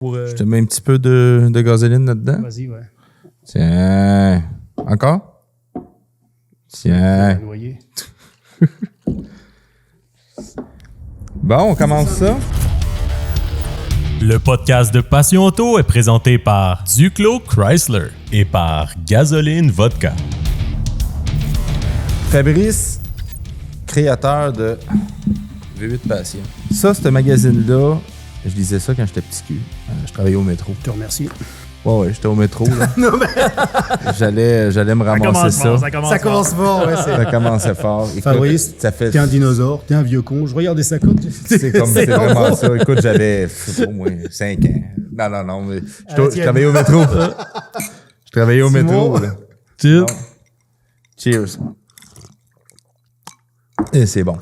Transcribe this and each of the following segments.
Je te mets un petit peu de gasoline là-dedans. Vas-y, ouais. Tiens. Encore? Tiens. Noyer. Bon, on commence ça. Le podcast de Passion Auto est présenté par Duclos Chrysler et par Gasoline Vodka. Fabrice, créateur de V8 Passion. Ça, ce magazine-là, je lisais ça quand j'étais petit cul. Je travaillais au métro. Je te remercie. Ouais, j'étais au métro, là. Non, mais... J'allais me ramasser ça. Ça commence fort, ouais. Ça commençait fort. Écoute, Fabrice, ça fait... t'es un dinosaure, t'es un vieux con. Je regardais ça comme... C'est vraiment ça. Écoute, j'avais au moins 5 ans. Non, mais je travaillais au métro. Je travaillais au métro, là. Cheers. Bon. Cheers. Et c'est bon.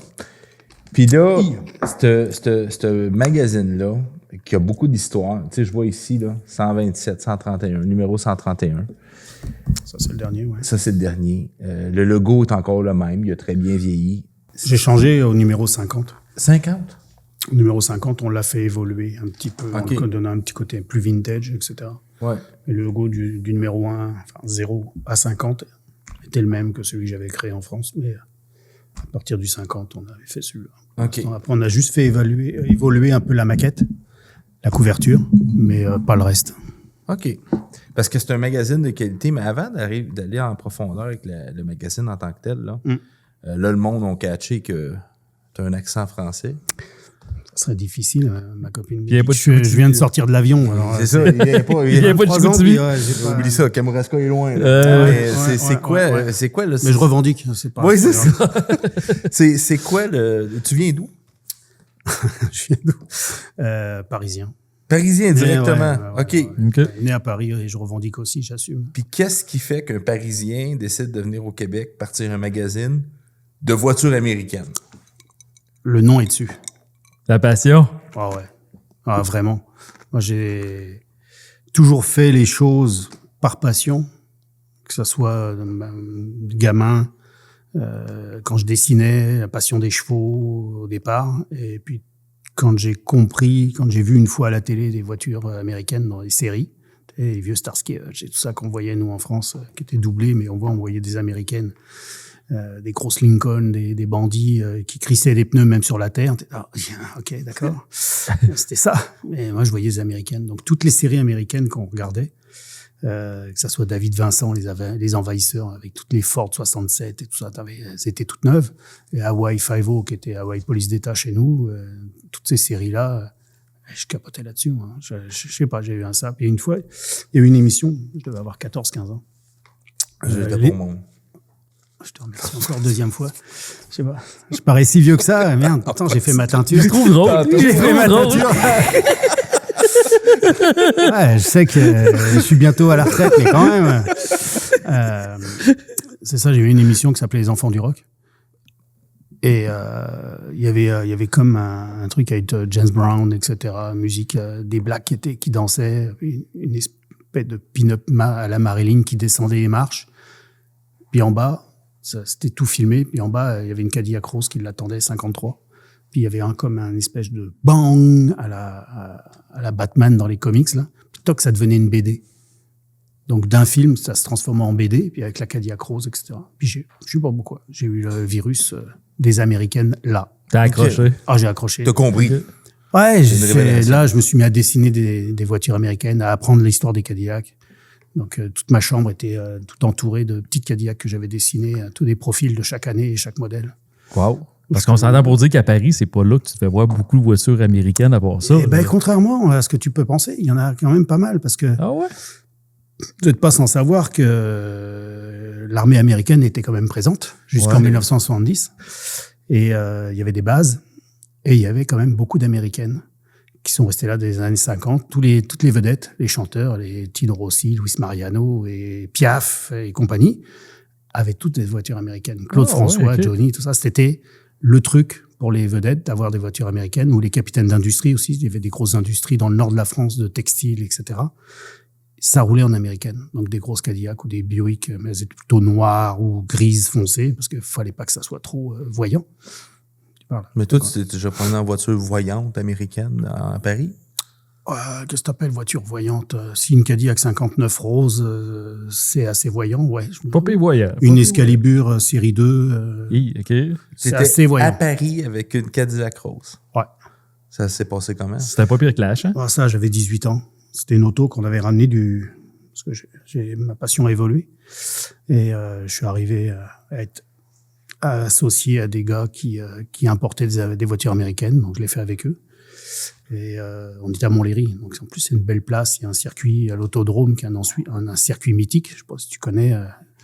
Puis là, ce magazine-là, qui a beaucoup d'histoires. Tu sais, je vois ici, là, 127, 131, numéro 131. Ça, c'est le dernier, ouais. Ça, c'est le dernier. Le logo est encore le même. Il a très bien vieilli. J'ai changé au numéro 50. 50? Au numéro 50, on l'a fait évoluer un petit peu. Okay. On lui donne un petit côté plus vintage, etc. Ouais. Et le logo du numéro 1, enfin 0 à 50, était le même que celui que j'avais créé en France. Mais à partir du 50, on avait fait celui-là. OK. Après, on a juste fait évoluer un peu la maquette, la couverture, mais pas le reste. OK. Parce que c'est un magazine de qualité, mais avant d'aller en profondeur avec le magazine en tant que tel, là, là le monde a catché que tu as un accent français. Ça serait difficile, ma copine. Je viens de sortir de l'avion. C'est ça, il vient pas. Il vient pas de Chicoutimi. Oublie ça, Kamouraska est loin. C'est quoi le... Mais je revendique, c'est pas... Oui, c'est ça. C'est quoi le... Tu viens d'où? Je viens d'où? Parisien. Parisien, directement. OK. Né à Paris et je revendique aussi, j'assume. Puis qu'est-ce qui fait qu'un Parisien décide de venir au Québec, partir un magazine de voitures américaines? Le nom est dessus. La passion. Ah ouais. Ah, vraiment. Moi, j'ai toujours fait les choses par passion, que ce soit gamin, quand je dessinais, la passion des chevaux au départ, et puis quand j'ai vu une fois à la télé des voitures américaines dans les séries, les vieux Starsky et tout ça qu'on voyait nous en France, qui étaient doublés, mais on voyait des américaines, des grosses Lincoln, des bandits qui crissaient les pneus même sur la terre. Ok, d'accord. C'était ça. Mais moi, je voyais les américaines. Donc toutes les séries américaines qu'on regardait, que ça soit David Vincent, les Envahisseurs, avec toutes les Ford 67 et tout ça, c'était toutes neuves. Et Hawaii Five-O, qui était Hawaii Police d'État chez nous, toutes ces séries-là, je capotais là-dessus. Moi. Je sais pas, j'ai eu un sap. Et une fois, il y a eu une émission, je devais avoir 14-15 ans. Je te remercie encore deuxième fois. Je sais pas, je parais si vieux que ça. Merde, attends, j'ai fait ma teinture. Je trouve drôle. J'ai fait ma teinture. Ouais, je sais que je suis bientôt à la retraite, mais quand même. C'est ça, j'ai eu une émission qui s'appelait Les Enfants du Rock. Et il y avait comme un truc avec James Brown, etc. Musique, des blacks qui dansaient, une espèce de pin-up à la Marilyn qui descendait les marches. Puis en bas, c'était tout filmé. Puis en bas, il y avait une Cadillac Rose qui l'attendait, 53. Puis il y avait comme un espèce de bang à la Batman dans les comics, là. Puis toc, ça devenait une BD. Donc d'un film, ça se transformait en BD, puis avec la Cadillac Rose, etc. Puis je sais pas pourquoi. J'ai eu le virus des Américaines là. T'as accroché. Ah, j'ai accroché. T'as compris. Ouais, là, je me suis mis à dessiner des voitures américaines, à apprendre l'histoire des Cadillacs. Donc toute ma chambre était tout entourée de petites Cadillacs que j'avais dessinées, tous des profils de chaque année et chaque modèle. Wow. Parce qu'on s'entend pour dire qu'à Paris, c'est pas là que tu te fais voir beaucoup de voitures américaines à part ça. Eh ben, contrairement à ce que tu peux penser, il y en a quand même pas mal parce que ah ouais? Vous n'êtes pas sans savoir que l'armée américaine était quand même présente jusqu'en 1970 et il y avait des bases et il y avait quand même beaucoup d'Américaines qui sont restées là des années 50. Toutes les vedettes, les chanteurs, les Tino Rossi, Luis Mariano et Piaf et compagnie avaient toutes des voitures américaines. Claude François, okay. Johnny, tout ça, c'était le truc pour les vedettes d'avoir des voitures américaines ou les capitaines d'industrie aussi. Il y avait des grosses industries dans le nord de la France de textiles, etc. Ça roulait en américaine. Donc des grosses Cadillac ou des Buick, mais elles étaient plutôt noires ou grises foncées parce qu'il fallait pas que ça soit trop voyant. Mais toi, tu t'es déjà promené en voiture voyante américaine à Paris? Qu'est-ce que t'appelles voiture voyante? Si une Cadillac 59 rose, c'est assez voyant, ouais. Pas pire voyant. Une Excalibur série 2, Oui, OK. c'est T'étais assez voyant. à Paris avec une Cadillac rose. Ouais. Ça s'est passé comment? C'était pas pire que l'H, hein? Ah, ça, j'avais 18 ans. C'était une auto qu'on avait ramenée parce que ma passion a évolué. Et je suis arrivé à être associé à des gars qui importaient des voitures américaines, donc je l'ai fait avec eux. Et on était à Montlhéry, donc en plus c'est une belle place. Il y a un circuit à l'autodrome qui est un circuit mythique. Je sais pas si tu connais.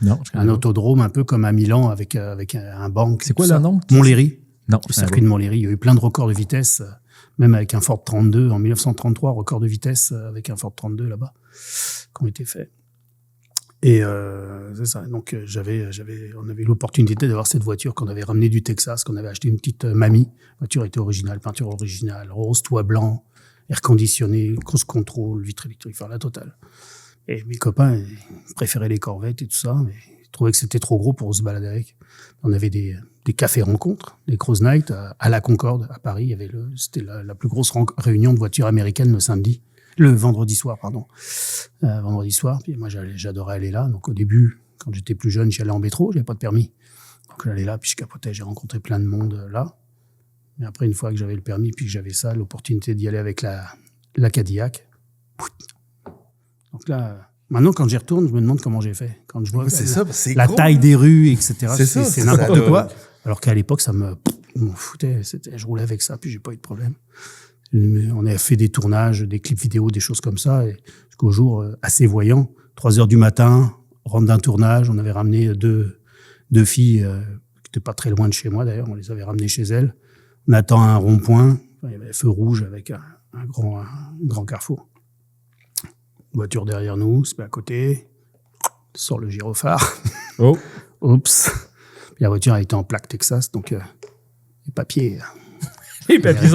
Non, je connais Un pas. autodrome un peu comme à Milan avec un banc. C'est quoi tout le ça. nom? Montlhéry. Non, Le circuit de Montlhéry. Il y a eu plein de records de vitesse, même avec un Ford 32 en 1933, record de vitesse avec un Ford 32 là-bas, qui ont été faits. Et c'est ça. Donc on avait eu l'opportunité d'avoir cette voiture qu'on avait ramenée du Texas, qu'on avait acheté une petite Mamie. La voiture était originale, peinture originale, rose, toit blanc, air conditionné, cruise control, vitre électrique, enfin la totale. Et mes copains ils préféraient les Corvettes et tout ça, mais ils trouvaient que c'était trop gros pour se balader avec. On avait des cafés rencontres, des cruise nights à la Concorde à Paris. C'était la plus grosse réunion de voitures américaines le vendredi soir, pardon. Vendredi soir. Puis moi, j'adorais aller là. Donc, au début, quand j'étais plus jeune, j'allais en métro. J'avais pas de permis. Donc, j'allais là, puis je capotais. J'ai rencontré plein de monde là. Mais après, une fois que j'avais le permis, puis que j'avais ça, l'opportunité d'y aller avec la Cadillac. Donc là, maintenant, quand j'y retourne, je me demande comment j'ai fait. Quand je vois C'est la gros. taille des rues, etc. C'est n'importe ça, quoi. Alors qu'à l'époque, ça me foutait. Je roulais avec ça, puis j'ai pas eu de problème. On a fait des tournages, des clips vidéo, des choses comme ça, et jusqu'au jour assez voyant. 3h du matin, rentre d'un tournage, on avait ramené deux filles qui n'étaient pas très loin de chez moi d'ailleurs, on les avait ramenées chez elles. On attend un rond-point, il y avait un feu rouge avec un grand carrefour. Voiture derrière nous, c'est à côté, sort le gyrophare. Oh! Oups! Puis la voiture a été en plaque Texas, donc les papiers... Les papiers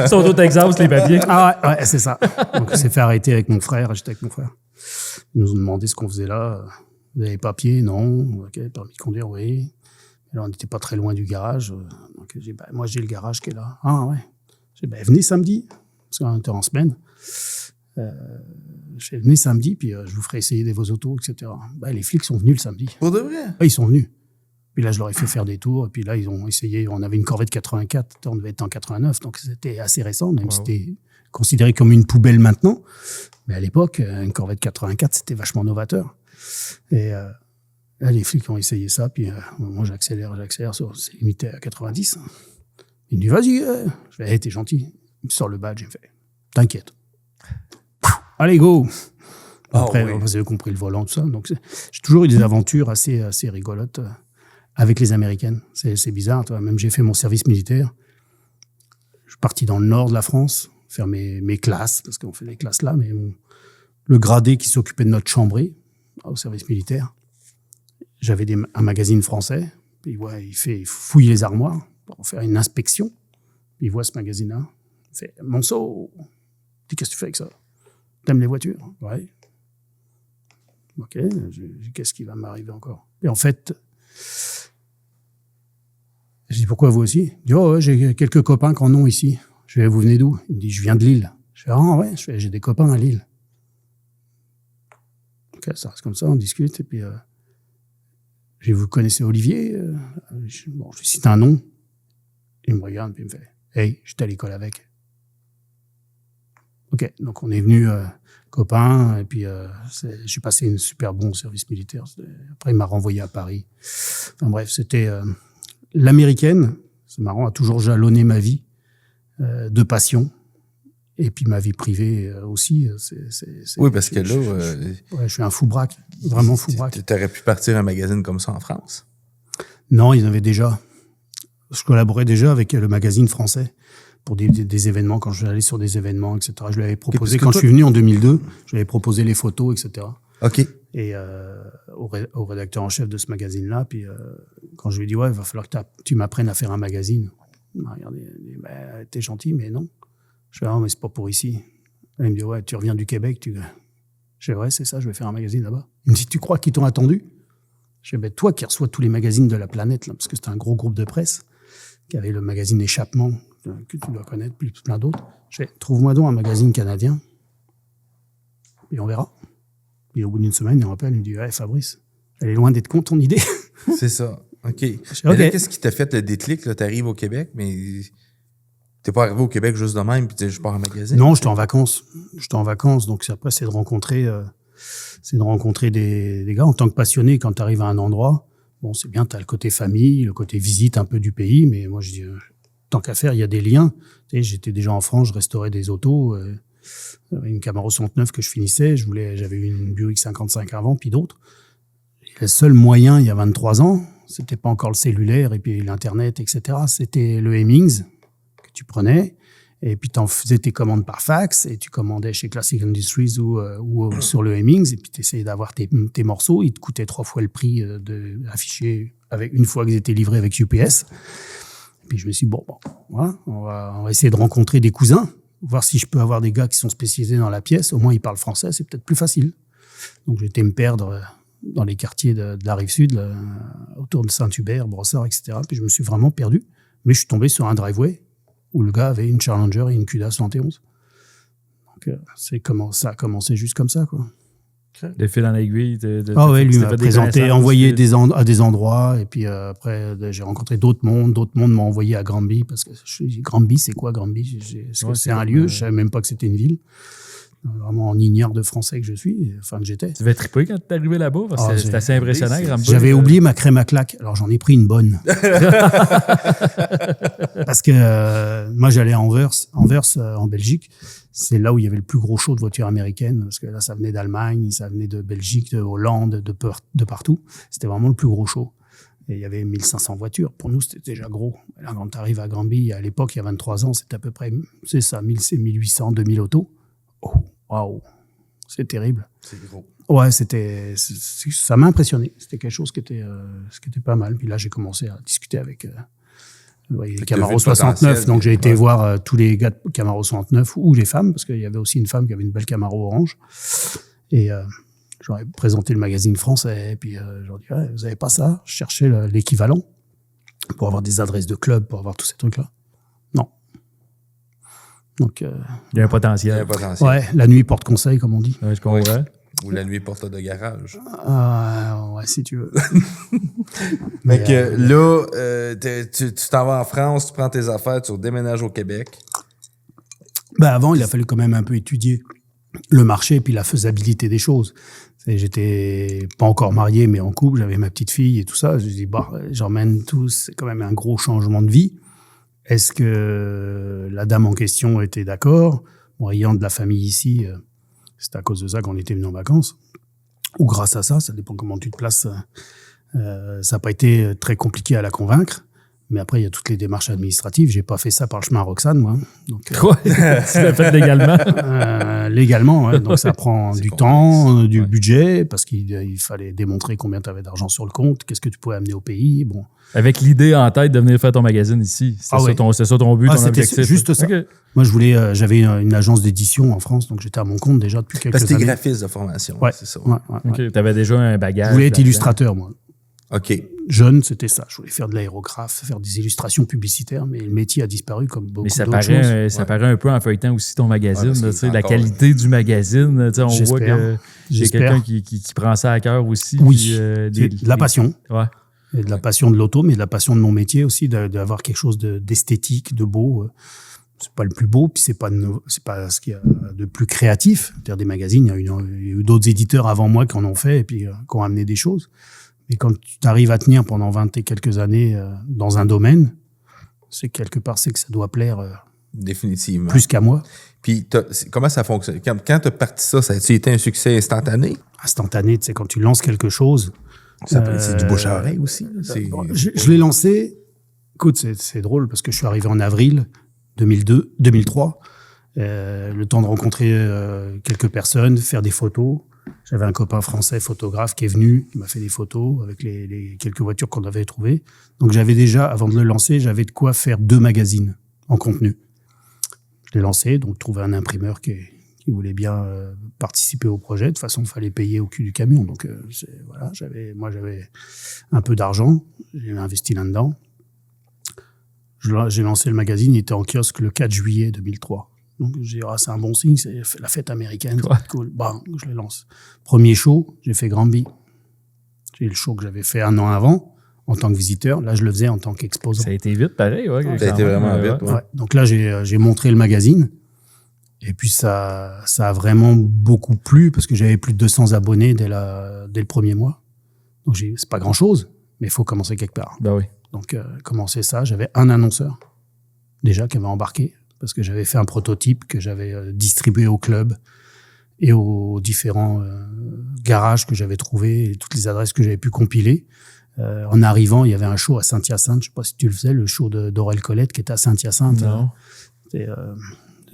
sont au Texas, les papiers. Ah ouais, c'est ça. Donc, on s'est fait arrêter avec mon frère. J'étais avec mon frère. Ils nous ont demandé ce qu'on faisait là. Vous avez les papiers? Non. OK, permis de conduire, oui. Et là, on n'était pas très loin du garage. Donc, j'ai dit, moi, j'ai le garage qui est là. Ah ouais. J'ai dit, venez samedi. Parce qu'on était en semaine. J'ai dit, venez samedi, puis je vous ferai essayer vos autos, etc. Les flics sont venus le samedi. Pour de vrai? Ils sont venus. Puis là, je leur ai fait faire des tours. Et puis là, ils ont essayé. On avait une Corvette 84. On devait être en 89. Donc, c'était assez récent. Même si c'était considéré comme une poubelle maintenant. Mais à l'époque, une Corvette 84, c'était vachement novateur. Et là, les flics ont essayé ça. Puis moi, j'accélère. C'est limité à 90. Il me dit, vas-y. Je fais, hey, t'es gentil. Il me sort le badge. Il me fait, t'inquiète. Allez, go. Après, vous avez compris le volant, tout ça. Donc, j'ai toujours eu des aventures assez rigolotes. Avec les Américaines. C'est bizarre, toi. Même j'ai fait mon service militaire. Je suis parti dans le nord de la France, faire mes classes, parce qu'on fait des classes là, mais le gradé qui s'occupait de notre chambrée au service militaire, j'avais un magazine français, puis il fouille les armoires pour faire une inspection, puis il voit ce magazine-là, il fait « Monceau, qu'est-ce que tu fais avec ça? T'aimes les voitures? » Ouais. Ok, qu'est-ce qui va m'arriver encore? Et en fait, je dis, pourquoi vous aussi? Il dit, oh, ouais, j'ai quelques copains qui en ont ici. Je fais, vous venez d'où? Il me dit, je viens de Lille. Je fais, ah ouais, j'ai des copains à Lille. Ok, ça reste comme ça, on discute. Et puis, vous connaissez Olivier? Je lui cite un nom. Il me regarde, puis il me fait, hey, j'étais à l'école avec. Ok, donc on est venus copains, et puis j'ai passé un super bon service militaire. Après, il m'a renvoyé à Paris. Enfin bref, c'était... L'américaine, c'est marrant, a toujours jalonné ma vie de passion. Et puis ma vie privée aussi. Oui, parce que là... je suis un fou-braque, vraiment fou-braque. Tu aurais pu partir un magazine comme ça en France? Non, il y en avait déjà. Je collaborais déjà avec le magazine français pour des événements, quand je suis allé sur des événements, etc. Je lui avais proposé, quand je suis venu en 2002, je lui avais proposé les photos, etc. OK. Et au rédacteur en chef de ce magazine-là, puis quand je lui ai dit, ouais, il va falloir que tu m'apprennes à faire un magazine. Il m'a regardé, il dit, t'es gentil, mais non. Je fais, mais c'est pas pour ici. Et il me dit, ouais, tu reviens du Québec, Je fais, ouais, c'est ça, je vais faire un magazine là-bas. Il me dit, tu crois qu'ils t'ont attendu? Je fais, toi qui reçois tous les magazines de la planète, là, parce que c'était un gros groupe de presse, qui avait le magazine Échappement, que tu dois connaître, plus plein d'autres. Je fais, trouve-moi donc un magazine canadien. et on verra. Et au bout d'une semaine, il me rappelle, il me dit, ouais, Fabrice, elle est loin d'être con, ton idée. C'est ça. OK. OK. Mais là, qu'est-ce qui t'a fait le déclic? Tu arrives au Québec, mais t'es pas arrivé au Québec juste de même, puis tu dis, je pars en magazine. Non, j'étais en vacances. Donc après, c'est de rencontrer des gars. En tant que passionné, quand tu arrives à un endroit, bon, c'est bien, tu as le côté famille, le côté visite un peu du pays, mais moi, je dis, tant qu'à faire, il y a des liens. Tu sais, j'étais déjà en France, je restaurais des autos, une Camaro 69 que je finissais, j'avais eu une Buick 55 avant, puis d'autres. Le seul moyen, il y a 23 ans, c'était pas encore le cellulaire et puis l'Internet, etc. C'était le Hemmings que tu prenais et puis tu en faisais tes commandes par fax et tu commandais chez Classic Industries ou sur le Hemmings et puis tu essayais d'avoir tes morceaux. Ils te coûtaient 3 fois le prix affiché avec une fois qu'ils étaient livrés avec UPS. Et puis je me suis dit, bon, voilà, on va essayer de rencontrer des cousins, voir si je peux avoir des gars qui sont spécialisés dans la pièce. Au moins, ils parlent français, c'est peut-être plus facile. Donc j'ai été me perdre dans les quartiers de la Rive-Sud, là, autour de Saint-Hubert, Brossard, etc. Puis je me suis vraiment perdu. Mais je suis tombé sur un driveway où le gars avait une Challenger et une Cuda 71. Donc, ça a commencé juste comme ça, quoi. Le fil en aiguille. Ouais, lui m'a présenté, envoyé à des endroits. Et puis après, j'ai rencontré d'autres mondes. D'autres mondes m'ont envoyé à Granby. Parce que Granby, c'est quoi Granby? C'est un lieu, je savais même pas que c'était une ville. Vraiment en ignare de français que je suis, enfin que j'étais. Tu devais triper quand tu es arrivé là-bas, parce que c'est assez impressionnant. J'avais oublié ma crème à claque, alors j'en ai pris une bonne. Parce que moi j'allais à Anvers, en Belgique. C'est là où il y avait le plus gros show de voitures américaines, parce que là ça venait d'Allemagne, ça venait de Belgique, de Hollande, de partout. C'était vraiment le plus gros show. Et il y avait 1500 voitures. Pour nous, c'était déjà gros. Là, quand tu arrives à Granby, à l'époque, il y a 23 ans, c'était à peu près, c'est ça, 1800, 2000 autos. Oh, waouh, c'est terrible. C'est gros. Ouais, ça m'a impressionné. C'était quelque chose qui était pas mal. Puis là, j'ai commencé à discuter avec les Camaro 69. Donc, j'ai été voir tous les gars de Camaro 69 ou les femmes, parce qu'il y avait aussi une femme qui avait une belle Camaro orange. Et j'aurais présenté le magazine français. Et puis, j'aurais dit, ouais, vous avez pas ça? Je cherchais l'équivalent pour avoir des adresses de club, pour avoir tous ces trucs-là. Non. Donc, il y a un potentiel. Ouais, la nuit porte conseil, comme on dit. Ouais, je comprends. Ou la nuit porte de garage. Ouais, si tu veux. Mais là, tu t'en vas en France, tu prends tes affaires, tu redéménages au Québec. Avant, il a fallu quand même un peu étudier le marché puis la faisabilité des choses. J'étais pas encore marié, mais en couple, j'avais ma petite fille et tout ça. Je me dis, j'emmène tous, c'est quand même un gros changement de vie. Est-ce que la dame en question était d'accord? Bon, ayant de la famille ici, c'est à cause de ça qu'on était venus en vacances. Ou grâce à ça dépend comment tu te places. Ça n'a pas été très compliqué à la convaincre. Mais après, il y a toutes les démarches administratives. J'ai pas fait ça par le chemin Roxane, moi. Donc, tu l'as fait légalement? Légalement, ouais. Donc ça prend du temps, du budget, parce qu'il fallait démontrer combien tu avais d'argent sur le compte, qu'est-ce que tu pouvais amener au pays. Bon. Avec l'idée en tête de venir faire ton magazine ici. C'est ça ton but, ton objectif? C'était juste ça. Okay. Moi, j'avais une agence d'édition en France, donc j'étais à mon compte déjà depuis quelques années. Parce que t'es graphiste de formation, ouais. c'est ça. Ouais. Tu avais déjà un bagage. Je voulais être illustrateur, moi. OK. Jeune, c'était ça. Je voulais faire de l'aérographe, faire des illustrations publicitaires, mais le métier a disparu comme beaucoup d'autres choses. Ça paraît un peu en feuilletant aussi ton magazine. La qualité du magazine. On voit que j'ai quelqu'un qui prend ça à cœur aussi. Oui, de la passion. Ouais. Et de la passion de l'auto, mais de la passion de mon métier aussi, d'avoir quelque chose d'esthétique, de beau. C'est pas le plus beau, puis c'est pas ce qu'il y a de plus créatif. C'est-à-dire des magazines, il y a eu d'autres éditeurs avant moi qui en ont fait et puis qui ont amené des choses. Et quand tu arrives à tenir pendant 20 et quelques années dans un domaine, c'est quelque part, c'est que ça doit plaire définitivement plus qu'à moi. Puis comment ça fonctionne? Quand tu as parti ça a été un succès instantané? Instantané, tu sais, quand tu lances quelque chose... c'est du bouche à oreille aussi. Je l'ai lancé... Écoute, c'est drôle parce que je suis arrivé en avril 2003. Le temps de rencontrer quelques personnes, faire des photos. J'avais un copain français photographe qui est venu, qui m'a fait des photos avec les quelques voitures qu'on avait trouvées. Donc j'avais déjà, avant de le lancer, j'avais de quoi faire 2 magazines en contenu. Je l'ai lancé, donc trouvé un imprimeur qui voulait bien participer au projet. De toute façon, il fallait payer au cul du camion. Donc voilà, j'avais un peu d'argent, j'ai investi là-dedans. J'ai lancé le magazine, il était en kiosque le 4 juillet 2003. Donc, j'ai dit, c'est un bon signe, c'est la fête américaine, c'est cool. Bah, je le lance. Premier show, j'ai fait Granby. J'ai le show que j'avais fait 1 an avant, en tant que visiteur. Là, je le faisais en tant qu'exposant. Ça a été vite, pareil. Ouais, ça a été vraiment vite. Ouais. Donc là, j'ai montré le magazine. Et puis, ça a vraiment beaucoup plu parce que j'avais plus de 200 abonnés dès le premier mois. Donc, c'est pas grand-chose, mais il faut commencer quelque part. Ben oui. Donc, commencer ça. J'avais un annonceur, déjà, qui avait embarqué parce que j'avais fait un prototype que j'avais distribué au club et aux différents garages que j'avais trouvés et toutes les adresses que j'avais pu compiler. En arrivant, il y avait un show à Saint-Hyacinthe. Je sais pas si tu le faisais, le show d'Aurel Colette qui était à Saint-Hyacinthe. Non. C'était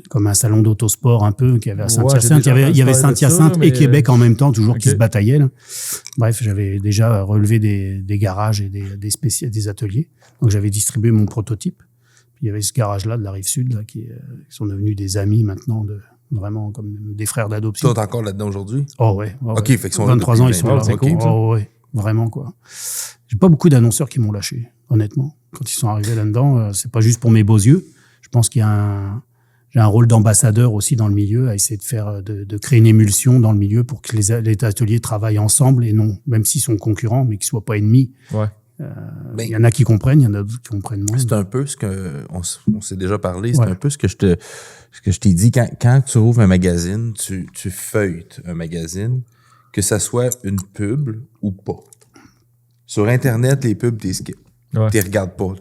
comme un salon d'autosport un peu qui avait à Saint-Hyacinthe. Il y avait Saint-Hyacinthe et Québec en même temps, toujours qui se bataillaient. Là. Bref, j'avais déjà relevé des garages et des ateliers. Donc j'avais distribué mon prototype. Puis il y avait ce garage-là de la Rive-Sud là, qui sont devenus des amis maintenant, vraiment comme des frères d'adoption. Toi, t'es encore là-dedans aujourd'hui? Oh ouais. OK, fait qu'ils sont 23 ans, ils sont là. C'est cool, ça. Oh ouais, vraiment quoi. J'ai pas beaucoup d'annonceurs qui m'ont lâché, honnêtement. Quand ils sont arrivés là-dedans, c'est pas juste pour mes beaux yeux. Je pense qu'il y a j'ai un rôle d'ambassadeur aussi dans le milieu, à essayer de créer une émulsion dans le milieu pour que les ateliers travaillent ensemble et non, même s'ils sont concurrents, mais qu'ils soient pas ennemis. Ouais. Il y en a qui comprennent, il y en a d'autres qui comprennent moins. C'est un peu ce que on s'est déjà parlé, c'est un peu ce que je t'ai dit quand tu ouvres un magazine, tu feuilletes un magazine, que ça soit une pub ou pas. Sur Internet, les pubs, t'es skip. Ouais. T'es regardes pas.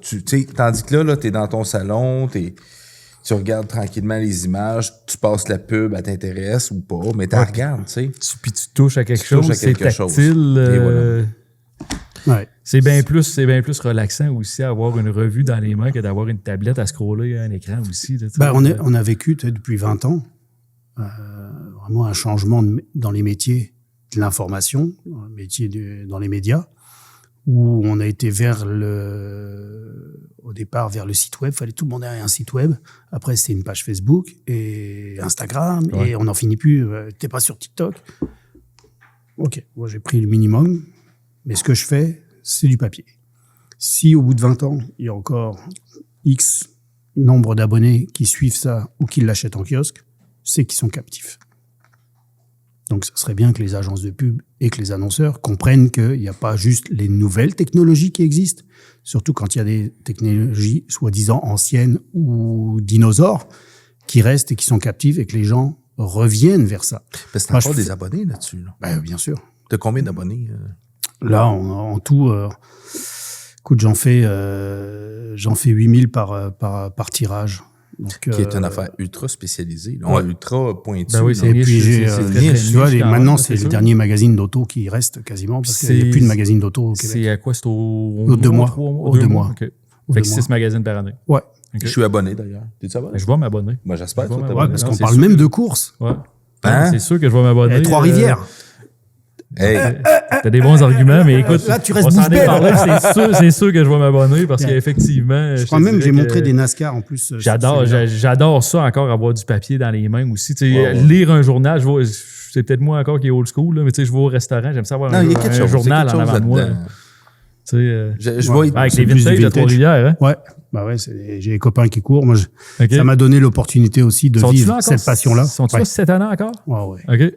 Tandis que là, t'es dans ton salon, tu regardes tranquillement les images, tu passes la pub, elle t'intéresse ou pas, mais tu regardes, tu sais. Puis tu touches à quelque chose, c'est tactile. Et voilà. Ouais. C'est bien plus relaxant aussi avoir une revue dans les mains que d'avoir une tablette à scroller un écran aussi. Là, on a vécu depuis 20 ans vraiment un changement dans les métiers de l'information, dans les médias, où on a été au départ vers le site web. Fallait tout le monde ait un site web. Après, c'était une page Facebook et Instagram. Ouais. Et on n'en finit plus. T'es pas sur TikTok. OK. Moi, j'ai pris le minimum. Mais ce que je fais, c'est du papier. Si au bout de 20 ans, il y a encore X nombre d'abonnés qui suivent ça ou qui l'achètent en kiosque, c'est qu'ils sont captifs. Donc, ça serait bien que les agences de pub et que les annonceurs comprennent qu'il n'y a pas juste les nouvelles technologies qui existent, surtout quand il y a des technologies soi-disant anciennes ou dinosaures qui restent et qui sont captives et que les gens reviennent vers ça. Parce que t'as pas des abonnés là-dessus. Là. Ben, bien sûr. T'as combien d'abonnés? Là, en tout, écoute, j'en fais 8000 par tirage. Donc, qui est une affaire ultra spécialisée, ultra pointue. Ben oui, et puis maintenant, c'est le dernier magazine d'auto qui reste quasiment, parce qu'il n'y a plus de magazine d'auto au Québec. C'est à quoi? C'est aux 2 mois. Aux 2 mois. Okay. Fait que 6 magazines par année. Ouais. Okay. Je suis abonné d'ailleurs. T'es-tu abonné? Je vais m'abonner. Moi, j'espère que tu ouais, parce qu'on parle même de courses. Ouais. Hein? C'est sûr que je vais m'abonner. 3-Rivières. Hey. T'as des bons arguments, mais écoute, là, tu restes on s'en est parlé, c'est sûr que je vais m'abonner parce qu'effectivement... Je crois même que j'ai montré des NASCAR en plus. J'adore ça encore, avoir du papier dans les mains aussi. Lire un journal, c'est peut-être moi encore qui est old school, là, mais je vais au restaurant, j'aime ça avoir un journal en avant de moi. Je vois avec les vintage de Trois-Rivières. Hein? Ouais, bah ouais, j'ai des copains qui courent. Moi, ça m'a donné l'opportunité aussi de vivre cette passion-là. Sont-ils là cette année encore? Ouais. OK.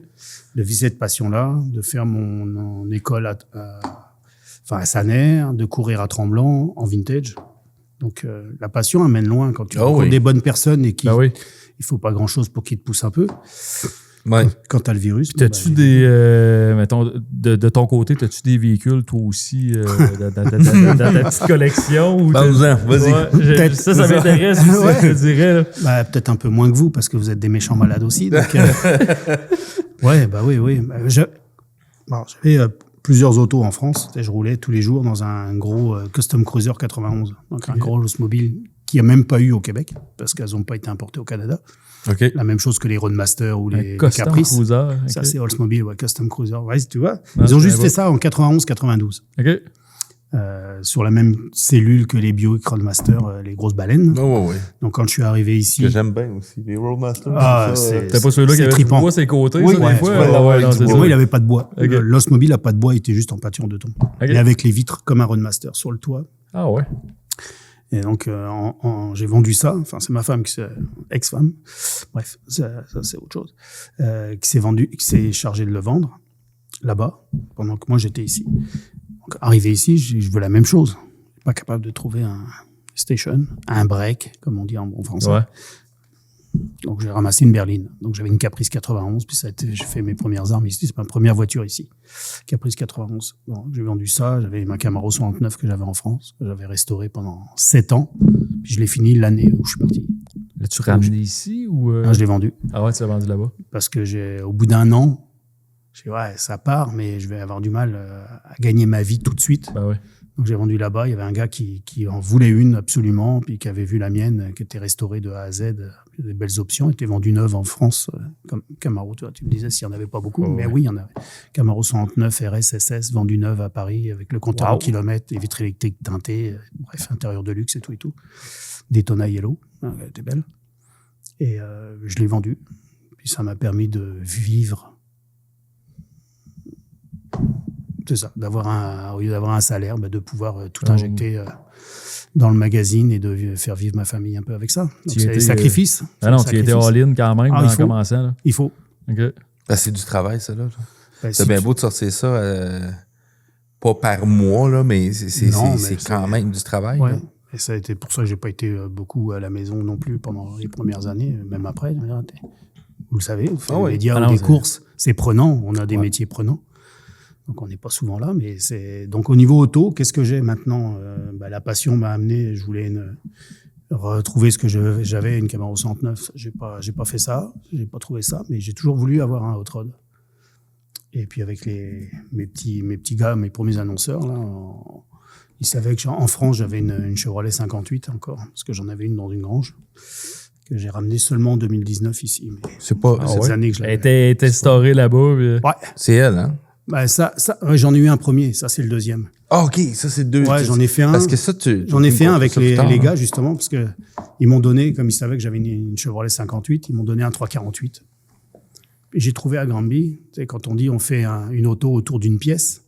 De vivre cette passion-là, de faire mon école à Saner, de courir à Tremblant en vintage. Donc, la passion amène loin quand tu rencontres des bonnes personnes et il faut pas grand-chose pour qu'ils te poussent un peu. Ouais. Quand t'as le virus. T'as-tu mettons, de ton côté, t'as-tu des véhicules, toi aussi, dans ta petite collection? Parle-en, vas-y. Ouais, ça m'intéresse aussi, je te dirais. Là. Peut-être un peu moins que vous, parce que vous êtes des méchants malades aussi. Donc, oui. J'avais plusieurs autos en France. Je roulais tous les jours dans un gros Custom Cruiser 91. Donc, un gros Oldsmobile qu'il n'y a même pas eu au Québec, parce qu'elles n'ont pas été importées au Canada. Okay. La même chose que les Roadmaster ou les Caprice. Cruiser, okay. Ça, c'est Oldsmobile, Custom Cruiser. Ouais, tu vois. Ils ont juste fait ça en 91-92. OK. Sur la même cellule que les Buick Roadmaster, les grosses baleines. Oh, Donc, quand je suis arrivé ici... Que j'aime bien aussi, les Roadmaster. C'était pas celui-là qui avait du bois sur les côtés, oui, des fois? Moi, il avait pas de bois. Okay. L'Oldsmobile n'a pas de bois, il était juste en pâture de ton. Okay. Et avec les vitres comme un Roadmaster sur le toit. Ah ouais. Et donc, j'ai vendu ça. Enfin, c'est ma femme, ex-femme. Bref, ça c'est autre chose. Qui s'est chargée de le vendre là-bas, pendant que moi, j'étais ici. Donc, arrivé ici, je veux la même chose. Je suis pas capable de trouver un station, un break, comme on dit en bon français. Ouais. Donc, j'ai ramassé une berline. Donc, j'avais une Caprice 91, puis j'ai fait mes premières armes ici. C'est ma première voiture ici. Caprice 91. Bon, j'ai vendu ça. J'avais ma Camaro 69 que j'avais en France, que j'avais restaurée pendant 7 ans. Puis, je l'ai fini l'année où je suis parti. L'as-tu ramené ici ou... Non, je l'ai vendu. Ah ouais, tu l'as vendu là-bas? Parce que au bout d'un an, j'ai dit, ouais, ça part, mais je vais avoir du mal à gagner ma vie tout de suite. Bah ouais. Donc, j'ai vendu là-bas. Il y avait un gars qui en voulait une absolument, puis qui avait vu la mienne, qui était restaurée de A à Z, des belles options, était vendue neuve en France, comme Camaro. Tu me disais s'il n'y en avait pas beaucoup, mais oui, il y en avait. Camaro 69, RS, SS, vendue neuve à Paris, avec le compteur au kilomètre, les vitres électriques teintées, bref, intérieur de luxe et tout et tout. Daytona Yellow, elle était belle. Et je l'ai vendue. Puis ça m'a permis de vivre. C'est ça, au lieu d'avoir un salaire, de pouvoir tout injecter dans le magazine et de faire vivre ma famille un peu avec ça. Donc, c'est des sacrifices. Ah non, tu étais all-in quand même en commençant. Là. Il faut. Okay. C'est du travail, ça, là. C'est bien beau de sortir ça, pas par mois, là, mais c'est quand même du travail. Ouais. Et ça a été pour ça que j'ai pas été beaucoup à la maison non plus pendant les premières années, même après. Vous le savez, les médias ou des courses, c'est prenant. On a des métiers prenants. Donc, on n'est pas souvent là, mais donc au niveau auto, qu'est-ce que j'ai maintenant? La passion m'a amené, je voulais retrouver ce que j'avais, une Camaro 109. J'ai pas fait ça, j'ai pas trouvé ça, mais j'ai toujours voulu avoir un hot rod. Et puis, avec mes petits gars, mes premiers annonceurs, là, ils savaient qu'en France, j'avais une Chevrolet 58 encore, parce que j'en avais une dans une grange, que j'ai ramenée seulement en 2019 ici. Mais c'est pas ces années que je l'avais. Elle était storée là-bas. Puis... Ouais. C'est elle, hein? J'en ai eu un premier, ça c'est le deuxième. Ah, OK, ça c'est deux. Ouais, j'en ai fait un. Parce que ça, j'en ai fait un avec les gars, justement, parce que ils m'ont donné, comme ils savaient que j'avais une Chevrolet 58, ils m'ont donné un 348. Et j'ai trouvé à Granby, tu sais, quand on dit on fait une auto autour d'une pièce,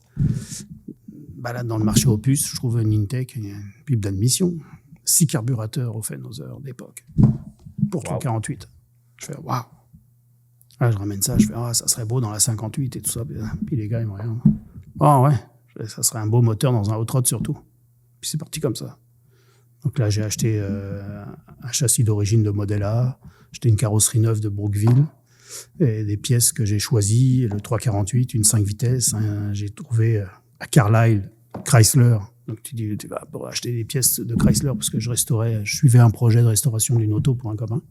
là, dans le marché aux puces, je trouve une Intech, une pipe d'admission, 6 carburateurs au Fenhauser d'époque, pour 348. Je fais, waouh! Je ramène ça, je fais, ça serait beau dans la 58 et tout ça. Puis les gars, ils me regardent. Ouais, ça serait un beau moteur dans un hot rod surtout. Puis c'est parti comme ça. Donc là, j'ai acheté un châssis d'origine de modèle A, acheté une carrosserie neuve de Brookville, et des pièces que j'ai choisies, le 348, une 5 vitesses. J'ai trouvé à Carlisle, Chrysler. Donc tu vas pour acheter des pièces de Chrysler parce que je suivais un projet de restauration d'une auto pour un copain.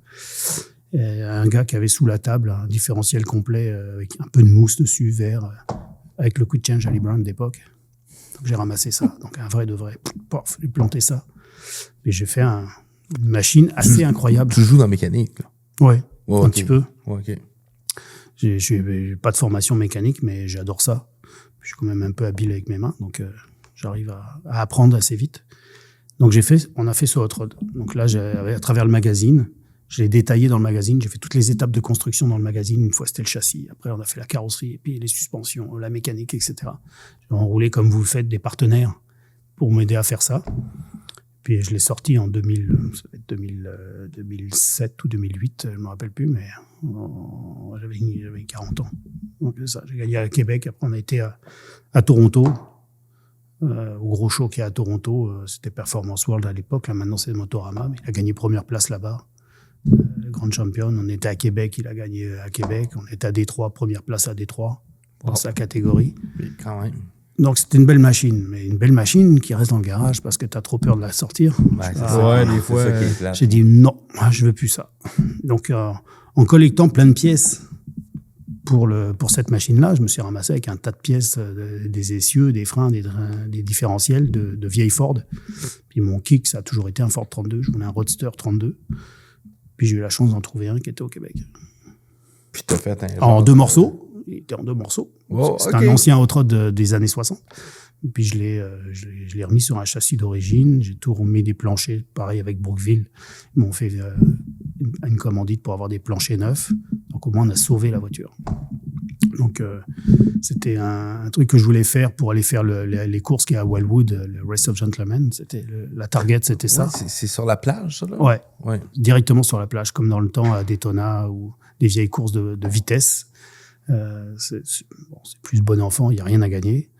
Et un gars qui avait sous la table un différentiel complet avec un peu de mousse dessus, vert, avec le quick change Ali Brown d'époque. Donc j'ai ramassé ça, donc un vrai de vrai. Pof, j'ai planté ça. Et j'ai fait une machine assez incroyable. Tu joues dans la mécanique, là? Ouais, un petit peu. Ouais, OK. J'ai pas de formation mécanique, mais j'adore ça. Je suis quand même un peu habile avec mes mains, donc j'arrive à apprendre assez vite. Donc on a fait ce hot rod. Donc là, à travers le magazine, je l'ai détaillé dans le magazine. J'ai fait toutes les étapes de construction dans le magazine. Une fois, c'était le châssis. Après, on a fait la carrosserie, et puis les suspensions, la mécanique, etc. J'ai enroulé, comme vous le faites, des partenaires pour m'aider à faire ça. Puis je l'ai sorti en 2007 ou 2008, je ne me rappelle plus, mais j'avais 40 ans. Donc ça, j'ai gagné à Québec. Après, on a été à Toronto, au gros show qui est à Toronto. C'était Performance World à l'époque. Là, maintenant, c'est Motorama. Mais il a gagné première place là-bas. Le grand champion. On était à Québec, il a gagné à Québec. On était à Détroit, première place à Détroit dans sa catégorie. Mais quand même. Donc c'était une belle machine, mais une belle machine qui reste dans le garage parce que tu as trop peur de la sortir. Des fois. J'ai dit non, moi je veux plus ça. Donc en collectant plein de pièces pour cette machine-là, je me suis ramassé avec un tas de pièces, des essieux, des freins, des différentiels de vieilles Ford. Puis mon kick, ça a toujours été un Ford 32. Je voulais un Roadster 32. Puis j'ai eu la chance d'en trouver un qui était au Québec. Puis t'as fait en 2 morceaux. Il était en 2 morceaux. Oh, c'est un ancien hot rod des années 60. Puis je l'ai remis sur un châssis d'origine. J'ai tout remis des planchers, pareil avec Brookville. Ils m'ont fait une commandite pour avoir des planchers neufs. Donc au moins on a sauvé la voiture. Donc, c'était un truc que je voulais faire pour aller faire les courses qui est à Wildwood, le Race of Gentlemen. La target, c'était ça. Ouais, c'est sur la plage, ça, là? Ouais. Ouais. Directement sur la plage, comme dans le temps à Daytona ou des vieilles courses de vitesse. C'est plus bon enfant, il n'y a rien à gagner.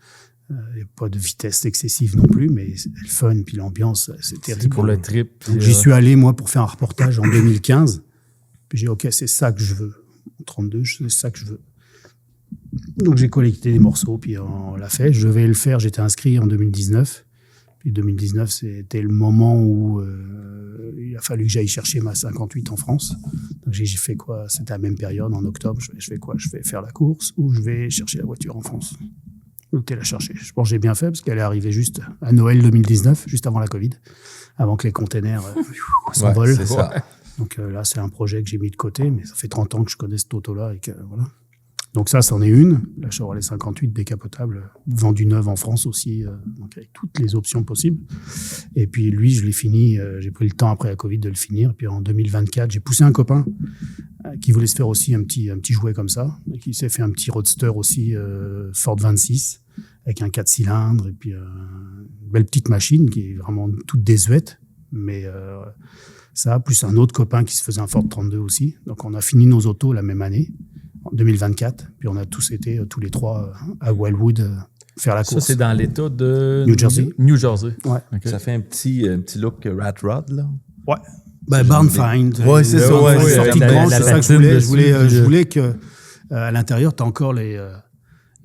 Il n'y a pas de vitesse excessive non plus, mais le fun puis l'ambiance, c'est terrible. C'est pour le trip. Donc, j'y suis allé, moi, pour faire un reportage en 2015. Puis j'ai dit, OK, c'est ça que je veux. En 32, c'est ça que je veux. Donc, j'ai collecté des morceaux, puis on l'a fait. Je devais le faire, j'étais inscrit en 2019. Puis 2019, c'était le moment où il a fallu que j'aille chercher ma 58 en France. Donc, j'ai fait quoi? C'était à la même période, en octobre. Je fais quoi? Je vais faire la course ou je vais chercher la voiture en France? Donc, tu la chercher. Je pense que j'ai bien fait, parce qu'elle est arrivée juste à Noël 2019, juste avant la Covid, avant que les containers s'envolent. Ouais, c'est ça. Donc là, c'est un projet que j'ai mis de côté, mais ça fait 30 ans que je connais cette auto-là. Et que, voilà. Donc ça, c'en est une. La Chevrolet 58 décapotable, vendue neuve en France aussi, donc avec toutes les options possibles. Et puis lui, je l'ai fini, j'ai pris le temps après la Covid de le finir. Puis en 2024, j'ai poussé un copain qui voulait se faire aussi un petit jouet comme ça, et qui s'est fait un petit roadster aussi, Ford 26, avec un 4 cylindres, et puis une belle petite machine qui est vraiment toute désuète, mais... ça, plus un autre copain qui se faisait un Ford 32 aussi. Donc, on a fini nos autos la même année, en 2024. Puis, on a tous été, tous les trois, à Wildwood, faire la course. Ça, c'est dans l'État de... New Jersey. New Jersey. Ouais. Okay. Ça fait un petit look Rat Rod, là? Ouais. Ben, Barn Find. Ouais, c'est ça. Ouais, c'est sorti de la- branche, la c'est ça que patine je voulais que, à l'intérieur, tu as encore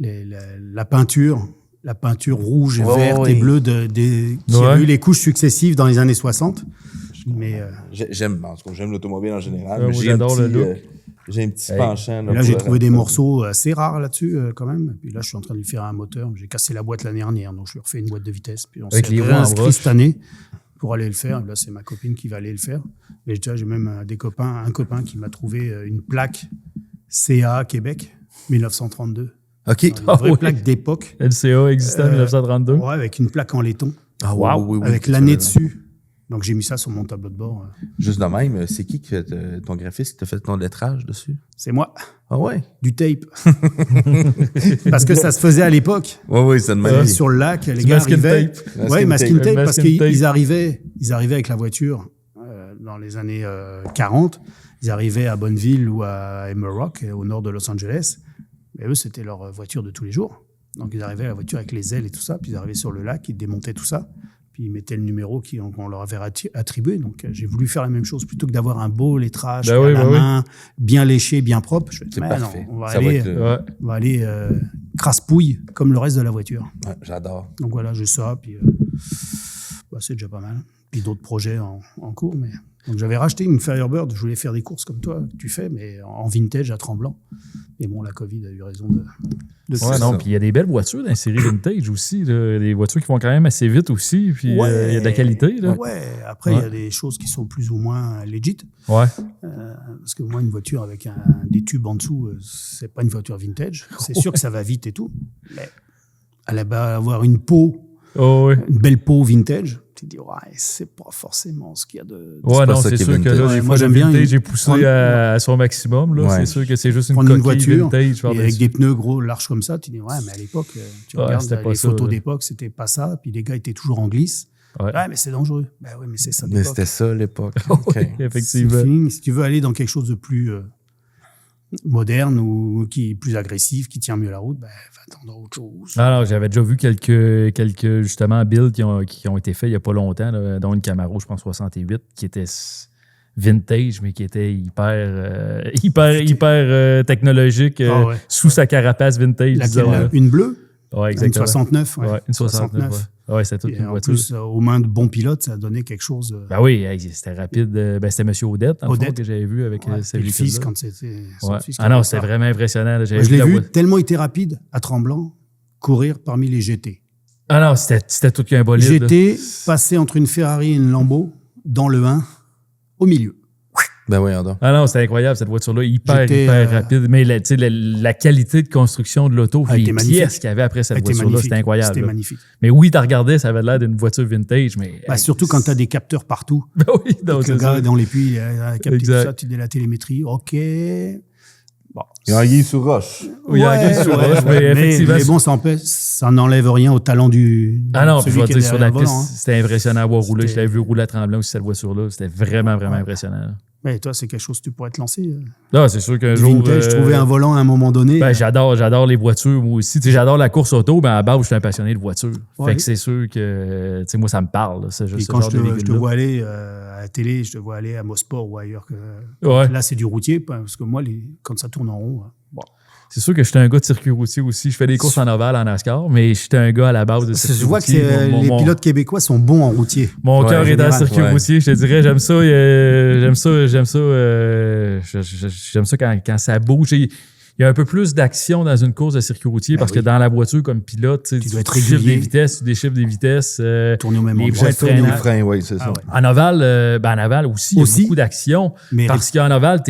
la peinture. La peinture rouge, verte et bleue qui a eu les couches successives dans les années 60. Mais j'aime l'automobile en général. Ouais, mais moi, j'ai j'adore le look. J'ai un petit penchant. là, j'ai trouvé des morceaux assez rares là-dessus, quand même. Puis là, je suis en train de lui faire un moteur. J'ai cassé la boîte l'année dernière, donc je lui ai refait une boîte de vitesse. Puis on Avec s'est les roues en réinscrit broche. cette année pour aller le faire. Là, c'est ma copine qui va aller le faire. Mais j'ai même un copain qui m'a trouvé une plaque CA Québec, 1932. OK. Une vraie oui. plaque d'époque. LCA existait en 1932. Ouais, avec une plaque en laiton. Ah, Wow. oui, Avec l'année dessus. Donc, j'ai mis ça sur mon tableau de bord. Juste de même, c'est qui fait ton graphiste qui t'a fait ton lettrage dessus? C'est moi. Ah ouais? Du tape. Parce que ça se faisait à l'époque. Oui, ça demande. Sur le lac, les Du gars masking arrivaient. tape. Oui, masking tape, parce Masking tape. qu'ils arrivaient avec la voiture dans les années 40. Ils arrivaient à Bonneville ou à Emerald Rock, au nord de Los Angeles. Mais eux, c'était leur voiture de tous les jours. Donc, ils arrivaient à la voiture avec les ailes et tout ça. Puis, ils arrivaient sur le lac, ils démontaient tout ça. Puis, ils mettaient le numéro qu'on leur avait attribué. Donc, j'ai voulu faire la même chose. Plutôt que d'avoir un beau lettrage à la main, bien léché, bien propre. Je fais, C'est mais parfait. non, on va Ça aller, va être, on va aller crasse-pouille comme le reste de la voiture. ouais, j'adore. Donc, voilà, j'ai ça. Puis, c'est déjà pas mal. Puis, d'autres projets en cours. Mais... Donc, j'avais racheté une Firebird. Je voulais faire des courses comme toi, que tu fais, mais en vintage à Tremblant. Et bon, la Covid a eu raison de Ouais, non, puis il y a des belles voitures dans les séries vintage aussi. Là. Des voitures qui vont quand même assez vite aussi. Puis il y a de la qualité. Là. Ouais, après, il y a des choses qui sont plus ou moins legit. Ouais. Parce que moi, une voiture avec des tubes en dessous, c'est pas une voiture vintage. C'est sûr que ça va vite et tout. Mais elle va avoir une peau, Oh, oui. une belle peau vintage. Tu te dis, ouais, c'est pas forcément ce qu'il y a de. Ouais, pas non, ça c'est qui est sûr que vintage. là, Ouais, des moi, fois, j'aime le bien vintage est poussé prendre- à son maximum. Là. Ouais. C'est sûr que c'est juste une Prendre une coquille voiture vintage. et avec des pneus gros, larges comme ça, tu dis, ouais, mais à l'époque, tu Ouais, regardes c'était pas les ça, photos là. d'époque, c'était pas ça. Puis les gars étaient toujours en glisse. Ouais. Ouais, mais c'est dangereux. Ben oui, mais c'est ça. Mais l'époque. c'était ça l'époque. OK. Oui, effectivement. C'est fini. Si tu veux aller dans quelque chose de plus moderne ou qui est plus agressif, qui tient mieux la route, ben, va attendre autre chose. Ah non, j'avais déjà vu quelques justement builds qui ont été faits il n'y a pas longtemps, là, dont une Camaro, je pense 68, qui était vintage, mais qui était hyper technologique, Ah ouais. sous sa carapace vintage, disons. Laquelle, une bleue, Ouais, une exactement. 69. Ouais, une 69. Ouais, c'était toute Et une en voiture. plus, aux mains de bons pilotes, ça a donné quelque chose. Ben oui, hey, c'était rapide. Ben, c'était M. Odette, en Odette. fond, que j'avais vu avec Ouais. sa Et le véhicule-là. fils, quand c'était son Ouais. fils. Ah non, c'était vraiment impressionnant. Là. J'avais Moi, je l'ai la vu voiture. tellement il était rapide à Tremblant, courir parmi les GT. Ah non, c'était tout qu'un bolide. là. GT passé entre une Ferrari et une Lambo dans le 1 au milieu. Ben oui, donc. Ah non, c'était incroyable, cette voiture-là, hyper J'étais, rapide. Mais tu sais, la qualité de construction de l'auto, Ah, les était magnifique. pièces qu'il y avait après cette C'était voiture-là, magnifique. c'était incroyable. C'était là. magnifique. Mais oui, tu regardais, ça avait l'air d'une voiture vintage, mais... Bah, surtout quand tu as des capteurs partout. Ben oui, non, Donc, le c'est gars ça. dans les puits, il a capté tout Exact. ça, tu dis la télémétrie, OK. Bon. Il y a anguille sous roche. Oui, il y a anguille sous roche, mais effectivement. Mais bon, ça n'enlève rien au talent du. Ah non, puis je vais dire, sur la piste, volant, c'était impressionnant à voir rouler. Je l'avais vu rouler à Tremblant aussi, cette voiture-là. C'était vraiment impressionnant. Mais toi, c'est quelque chose que tu pourrais te lancer. Là, c'est sûr qu'un jour. Vintage, trouver un volant à un moment donné. Ben, j'adore les voitures, moi aussi. Tu sais, j'adore la course auto, mais à la base, je suis un passionné de voitures. Ouais. Fait que c'est sûr que, tu sais, moi, ça me parle. Et quand je te vois aller à la télé, je te vois aller à Mosport ou ailleurs. Là, c'est du routier, parce que moi, quand ça tourne en rond. Bon. C'est sûr que j'étais un gars de circuit routier aussi. Je fais des courses en ovale en NASCAR, mais j'étais un gars à la base de circuit routier. Je vois que les pilotes québécois sont bons en routier. Mon cœur est dans le circuit routier, je te dirais. J'aime ça quand ça bouge. Il y a un peu plus d'action dans une course de circuit routier parce que dans la voiture, comme pilote, tu chiffres des vitesses, tu déchiffres des vitesses. Tourner au même endroit. Tourner au frein, oui, c'est ça. Ouais. En ovale aussi, il y a beaucoup d'action. Parce qu'en ovale,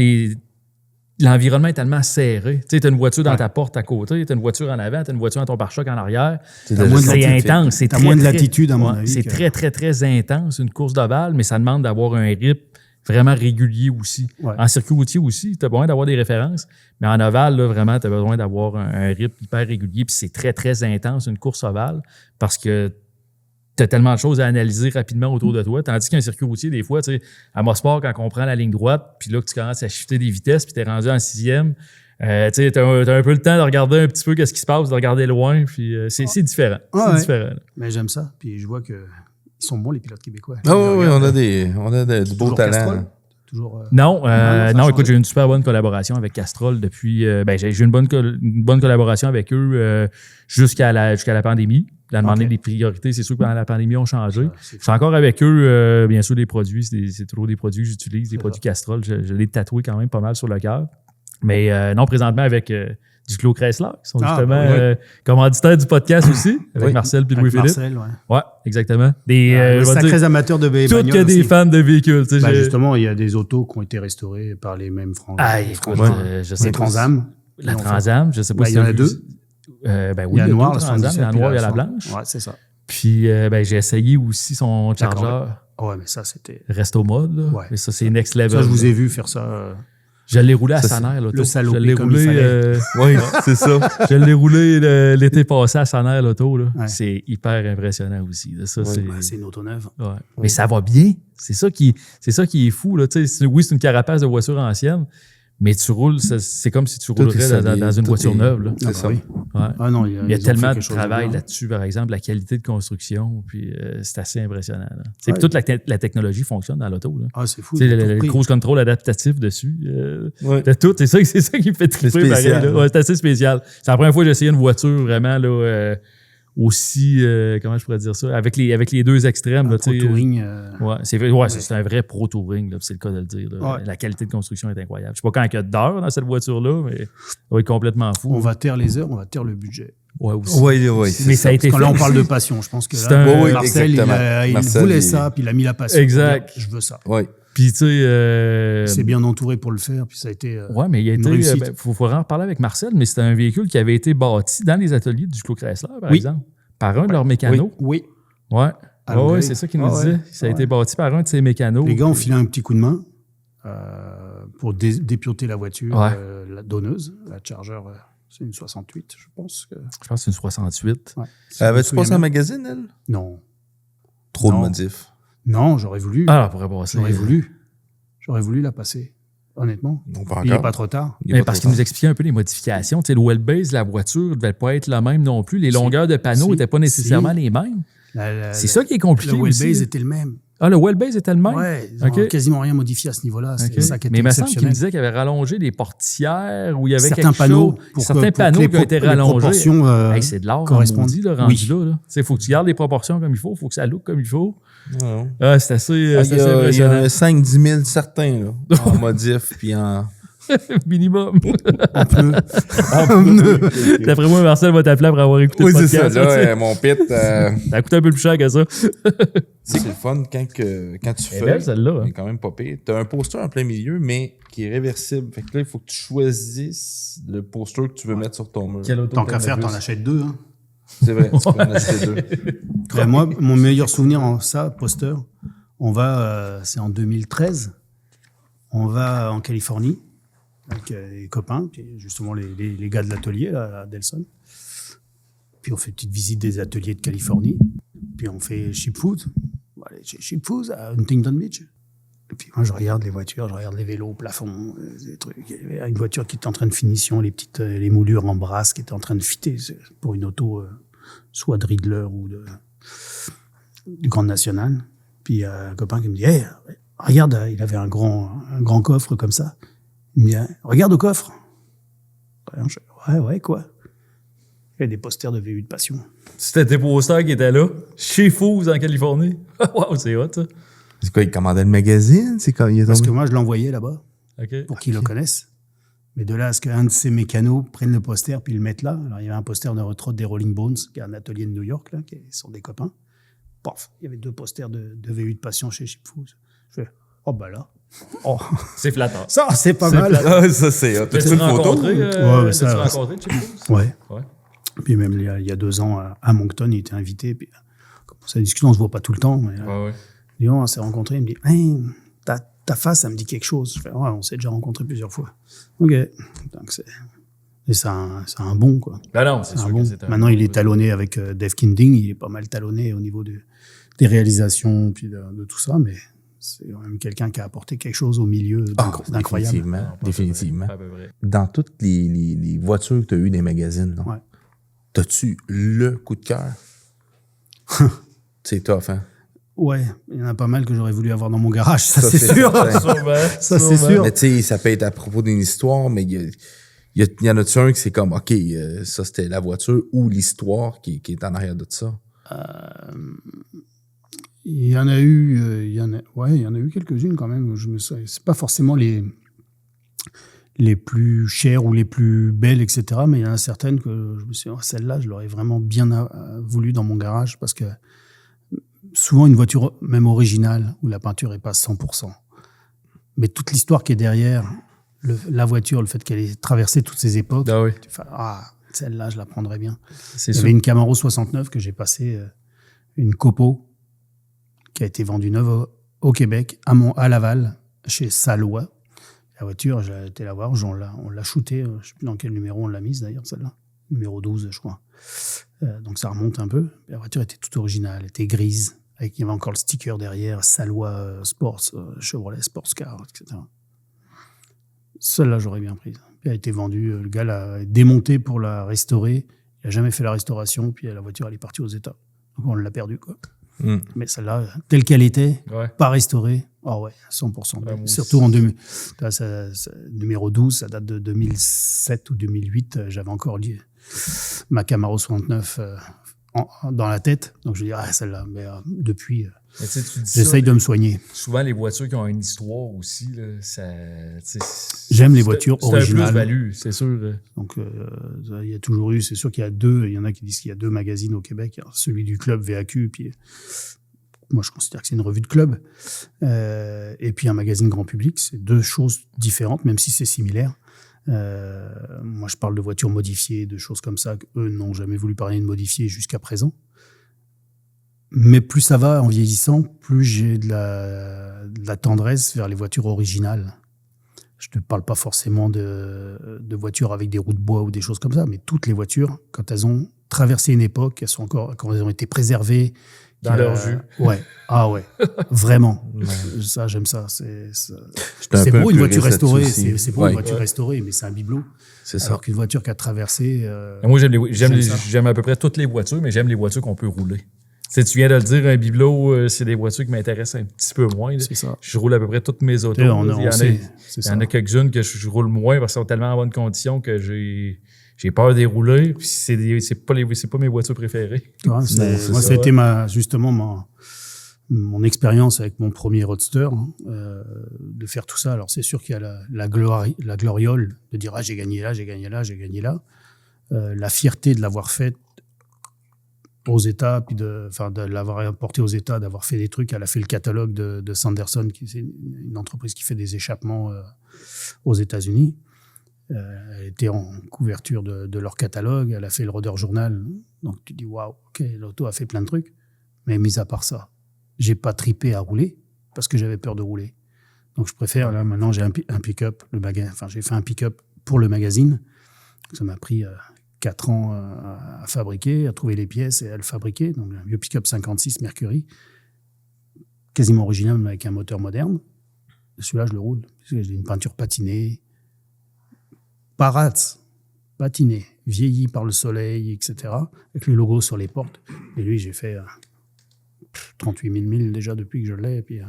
l'environnement est tellement serré. Tu sais, t'as une voiture dans ta porte à côté, t'as une voiture en avant, t'as une voiture dans ton pare-choc en arrière. C'est intense. T'as moins de latitude, à mon avis. C'est très, très, très intense, une course d'ovale, mais ça demande d'avoir un rythme vraiment régulier aussi. Ouais. En circuit routier aussi, t'as besoin d'avoir des références, mais en ovale, là, vraiment, t'as besoin d'avoir un rythme hyper régulier, puis c'est très, très intense, une course ovale, parce que t'as tellement de choses à analyser rapidement autour de toi. Tandis qu'un circuit routier, des fois, tu sais, à Mosport, quand on prend la ligne droite, puis là, que tu commences à shifter des vitesses, puis t'es rendu en 6e, tu sais, t'as un peu le temps de regarder un petit peu qu'est-ce qui se passe, de regarder loin, puis c'est différent. C'est différent. Mais j'aime ça. Puis je vois que ils sont bons, les pilotes québécois. Ah oui, on a du beau talent. Non, écoute, j'ai eu une super bonne collaboration avec Castrol depuis. J'ai eu une bonne collaboration avec eux jusqu'à la pandémie. La demandé des priorités, c'est sûr que pendant la pandémie, ont changé. Je suis encore avec eux, bien sûr, des produits, c'est toujours des produits que j'utilise, des produits Castrol. Je l'ai tatoué quand même pas mal sur le cœur. Mais non, présentement avec Duclos Chrysler, qui sont justement commanditaires du podcast aussi, avec Marcel et Louis-Philippe. Marcel, ouais, exactement. Des sacrés amateurs de bagnoles. Toutes que des fans de véhicules. Justement, il y a des autos qui ont été restaurées par les mêmes je sais pas. Transam. La Transam, je sais pas si il y en a deux. Oui, il y a noir, il y a la noire et la blanche. Ouais, c'est ça. Puis, j'ai essayé aussi son chargeur. Ouais, mais ça, c'était. Resto mode, là. Ouais. Mais ça, c'est next level. Ça, je vous ai vu faire ça. Je l'ai roulé à Saner, l'auto. Le salopé, je l'ai roulé. Oui, c'est ça. Je l'ai roulé l'été passé à Saner, l'auto. Ouais. C'est hyper impressionnant aussi. Là. Ça, c'est une auto neuve. Ouais. Mais ça va bien. C'est ça qui est fou. Là. Oui, c'est une carapace de voiture ancienne. Mais tu roules, c'est comme si tu roulerais dans une voiture neuve. Là. C'est ça. Ouais. Ah non, il y a tellement de travail là-dessus, par exemple, la qualité de construction, puis c'est assez impressionnant. Puis toute la technologie fonctionne dans l'auto. Là. Ah, c'est fou. Le cruise control adaptatif dessus. Tout. C'est ça qui me fait triper pareil. C'est assez spécial. C'est la première fois que j'ai essayé une voiture vraiment là, aussi, comment je pourrais dire ça, avec les deux extrêmes. Un pro-touring. C'est un vrai pro-touring, c'est le cas de le dire. La qualité de construction est incroyable. Je ne sais pas quand il y a d'heures dans cette voiture-là, mais ça va être complètement fou. On va taire les heures, on va taire le budget. Oui. Mais ça a été fait. Là, on parle de passion. Je pense que là, Marcel, il voulait ça, puis il a mis la passion. Exact. Je veux ça. Oui. Puis, tu sais. C'est bien entouré pour le faire, puis ça a été. Mais il a été. Il faut en reparler avec Marcel, mais c'était un véhicule qui avait été bâti dans les ateliers du Duclos Chrysler, par exemple, par un de leurs mécanos. Oui. Ouais. Oui, c'est ça qu'il nous disait. Ça a été bâti par un de ses mécanos. Les gars ont filé un petit coup de main pour dépioter la voiture, la donneuse, la Charger. C'est une 68, je pense. Je pense que c'est une 68. Ouais. Avais-tu passé un magazine, elle? Non. Trop de modifs. Non, j'aurais voulu. Ah, pourrait passer. J'aurais voulu la passer, honnêtement. Non, pas encore. Il n'est pas trop tard. Mais parce qu'il nous expliquait un peu les modifications. Tu sais, le wheelbase de la voiture ne devait pas être la même non plus. Les longueurs de panneaux n'étaient pas nécessairement les mêmes. C'est ça qui est compliqué aussi. Le wheelbase était le même. Ah, le wheelbase était le même? Oui, ils n'ont quasiment rien modifié à ce niveau-là. C'est ça qui était exceptionnel. Mais il me semble qu'il me disait qu'il avait rallongé des portières où il y avait certains panneaux qui ont été rallongés. C'est de l'art correspondu là, rendu là. Il faut que tu gardes les proportions comme il faut, il faut que ça look comme il faut. C'est assez impressionnant. Il y a 5-10 000 certains là, en modif puis en... Minimum. En pneus. D'après moi, Marcel va t'appeler pour avoir écouté le podcast. Oui, c'est ça. Là, mon pit... Ça a coûté un peu plus cher que ça. C'est le fun quand tu fais. Belle, celle-là. C'est quand même pas pire. Tu as un poster en plein milieu, mais qui est réversible. Fait que là, il faut que tu choisisses le poster que tu veux mettre sur ton mur. Tant qu'à faire, t'en achètes deux. Hein. C'est vrai, tu peux en acheter deux. Moi, mon meilleur souvenir en poster, c'est en 2013. On va en Californie. avec les copains, puis justement les gars de l'atelier là, à Delson. Puis on fait une petite visite des ateliers de Californie. Puis on fait Ship Food. On va aller chez Ship Food à Huntington Beach. Et puis moi, je regarde les voitures, je regarde les vélos au plafond, des trucs. Il y avait une voiture qui était en train de finition, les moulures en brasse qui étaient en train de fitter pour une auto, soit de Riddler ou du Grand National. Puis il y a un copain qui me dit, hey, regarde, il avait un grand coffre comme ça. Il me dit, regarde au coffre. Ouais, quoi? Il y a des posters de VU de Passion. C'était tes posters qui étaient là, chez Fouz en Californie. Wow, c'est hot, ça. C'est quoi, il commandait le magazine? C'est quand il est Parce que moi, je l'envoyais là-bas pour qu'ils Ok. le connaissent. Mais de là à ce qu'un de ces mécanos prenne le poster puis le mette là. Alors, il y avait un poster de retraite des Rolling Bones, qui est un atelier de New York, là, qui sont des copains. Paf, il y avait 2 posters de VU de Passion chez Ship Food. Je fais, oh, bah là. Oh, C'est flatteur. ça, c'est pas C'est mal. flatteur. Ah, ça, c'est hot. T'as-tu T'as-tu une photo? rencontré, Ouais, mais ça, t'as-tu rencontré chez Fouz? Ouais. Ouais. Puis même il y a 2 ans, à Moncton, il était invité. Puis, comme ça discute, on se voit pas tout le temps. Mais, Ouais. Lyon, on s'est rencontrés, il me dit, hey, ta face, ça me dit quelque chose. Je fais, ouais, on s'est déjà rencontrés plusieurs fois. Ok. Donc c'est un bon, quoi. Ben non, c'est C'est un sûr bon. que c'est un Maintenant, bon. il est talonné avec Dave Kinding. Il est pas mal talonné au niveau des réalisations puis de tout ça, mais c'est quand même quelqu'un qui a apporté quelque chose au milieu d'incroyable. Définitivement. Non, pas Définitivement. à peu près. Dans toutes les voitures que tu as eues des magazines, là, Ouais. t'as-tu le coup de cœur? C'est tough, hein? Ouais, il y en a pas mal que j'aurais voulu avoir dans mon garage, ça, Ça, c'est c'est sûr. certain. Sûrement, Ça, c'est sûrement. sûr. Mais tu sais, ça peut être à propos d'une histoire, mais il y en a-tu un que c'est comme, OK, ça c'était la voiture ou l'histoire qui est en arrière de ça? Il y en a eu, il y en a eu quelques-unes quand même. C'est pas forcément les plus chères ou les plus belles, etc. Mais il y en a certaines que je me suis dit, celle-là, je l'aurais vraiment bien voulu dans mon garage parce que souvent une voiture, même originale, où la peinture est pas 100%. Mais toute l'histoire qui est derrière, la voiture, le fait qu'elle ait traversé toutes ces époques, Ah oui, tu fais, celle-là, je la prendrais bien. c'est Il y sûr. avait une Camaro 69 que j'ai passée, une Copo, qui a été vendue neuve au Québec, à Laval, chez Salois. La voiture, j'ai été la voir, on l'a shootée, je ne sais plus dans quel numéro on l'a mise d'ailleurs, celle-là. Numéro 12, je crois. Donc ça remonte un peu. La voiture était toute originale, elle était grise, il y avait encore le sticker derrière, Salois Sports, Chevrolet Sports Car, etc. Celle-là, j'aurais bien prise. Puis elle a été vendue, le gars l'a démontée pour la restaurer. Il n'a jamais fait la restauration, puis la voiture, elle est partie aux États. Donc on l'a perdue, quoi. Mm. Mais celle-là, telle qu'elle était, Ouais. pas restaurée, oh ouais, 100%. Ouais, moi Surtout aussi. numéro 12, ça date de 2007 ou 2008. J'avais encore ma Camaro 69 dans la tête. Donc je dis, celle-là. Mais depuis, Mais tu sais, tu dis j'essaye ça, de me soigner. souvent, les voitures qui ont une histoire aussi, là, ça, tu sais, J'aime les voitures c'est un originales. plus-value, c'est sûr. Donc il y a toujours eu, c'est sûr qu'il y a il y en a qui disent qu'il y a 2 magazines au Québec. Il y a celui du club VAQ, puis moi je considère que c'est une revue de club. Et puis un magazine grand public, c'est 2 choses différentes, même si c'est similaire. Moi, je parle de voitures modifiées, de choses comme ça, qu'eux n'ont jamais voulu parler de modifiées jusqu'à présent. Mais plus ça va en vieillissant, plus j'ai de la tendresse vers les voitures originales. Je ne parle pas forcément de voitures avec des roues de bois ou des choses comme ça, mais toutes les voitures, quand elles ont traversé une époque, quand elles ont été préservées. Dans leur jus. Ouais. Ah ouais. Vraiment. Ouais. Ça, j'aime ça. C'est J'étais un peu beau un une voiture puriste restaurée. là-dessus aussi. C'est beau Ouais. une voiture restaurée, mais c'est un bibelot. C'est ça. Alors qu'une voiture qui a traversé. Et moi, J'aime ça. j'aime à peu près toutes les voitures, mais j'aime les voitures qu'on peut rouler. Tu sais, tu viens de le dire, un bibelot, c'est des voitures qui m'intéressent un petit peu moins. Là. C'est ça. Je roule à peu près toutes mes autos. Tu sais, là. Il y en a quelques-unes que je roule moins parce qu'elles sont tellement en bonne condition que j'ai peur de les rouler. Puis c'est pas mes voitures préférées. Ouais, Non, c'est moi, ça, ça a été justement mon expérience avec mon premier Roadster, de faire tout ça. Alors, c'est sûr qu'il y a la gloriole de dire j'ai gagné là, j'ai gagné là, j'ai gagné là. La fierté de l'avoir fait aux États, puis de l'avoir apporté aux États, d'avoir fait des trucs. Elle a fait le catalogue de Sanderson, qui c'est une entreprise qui fait des échappements aux États-Unis. Elle était en couverture de leur catalogue. Elle a fait le Roder Journal. Donc, tu dis, waouh, ok, l'auto a fait plein de trucs. Mais mis à part ça, j'ai pas tripé à rouler parce que j'avais peur de rouler. Donc, je préfère, là, maintenant, j'ai un pick-up, j'ai fait un pick-up pour le magazine. Ça m'a pris 4 ans à fabriquer, à trouver les pièces et à le fabriquer. Donc, un vieux pick-up 56 Mercury, quasiment original, mais avec un moteur moderne. Celui-là, je le roule. J'ai une peinture patinée, parate, patinée, vieillie par le soleil, etc., avec le logo sur les portes. Et lui, j'ai fait 38 000 milles déjà depuis que je l'ai. Et puis,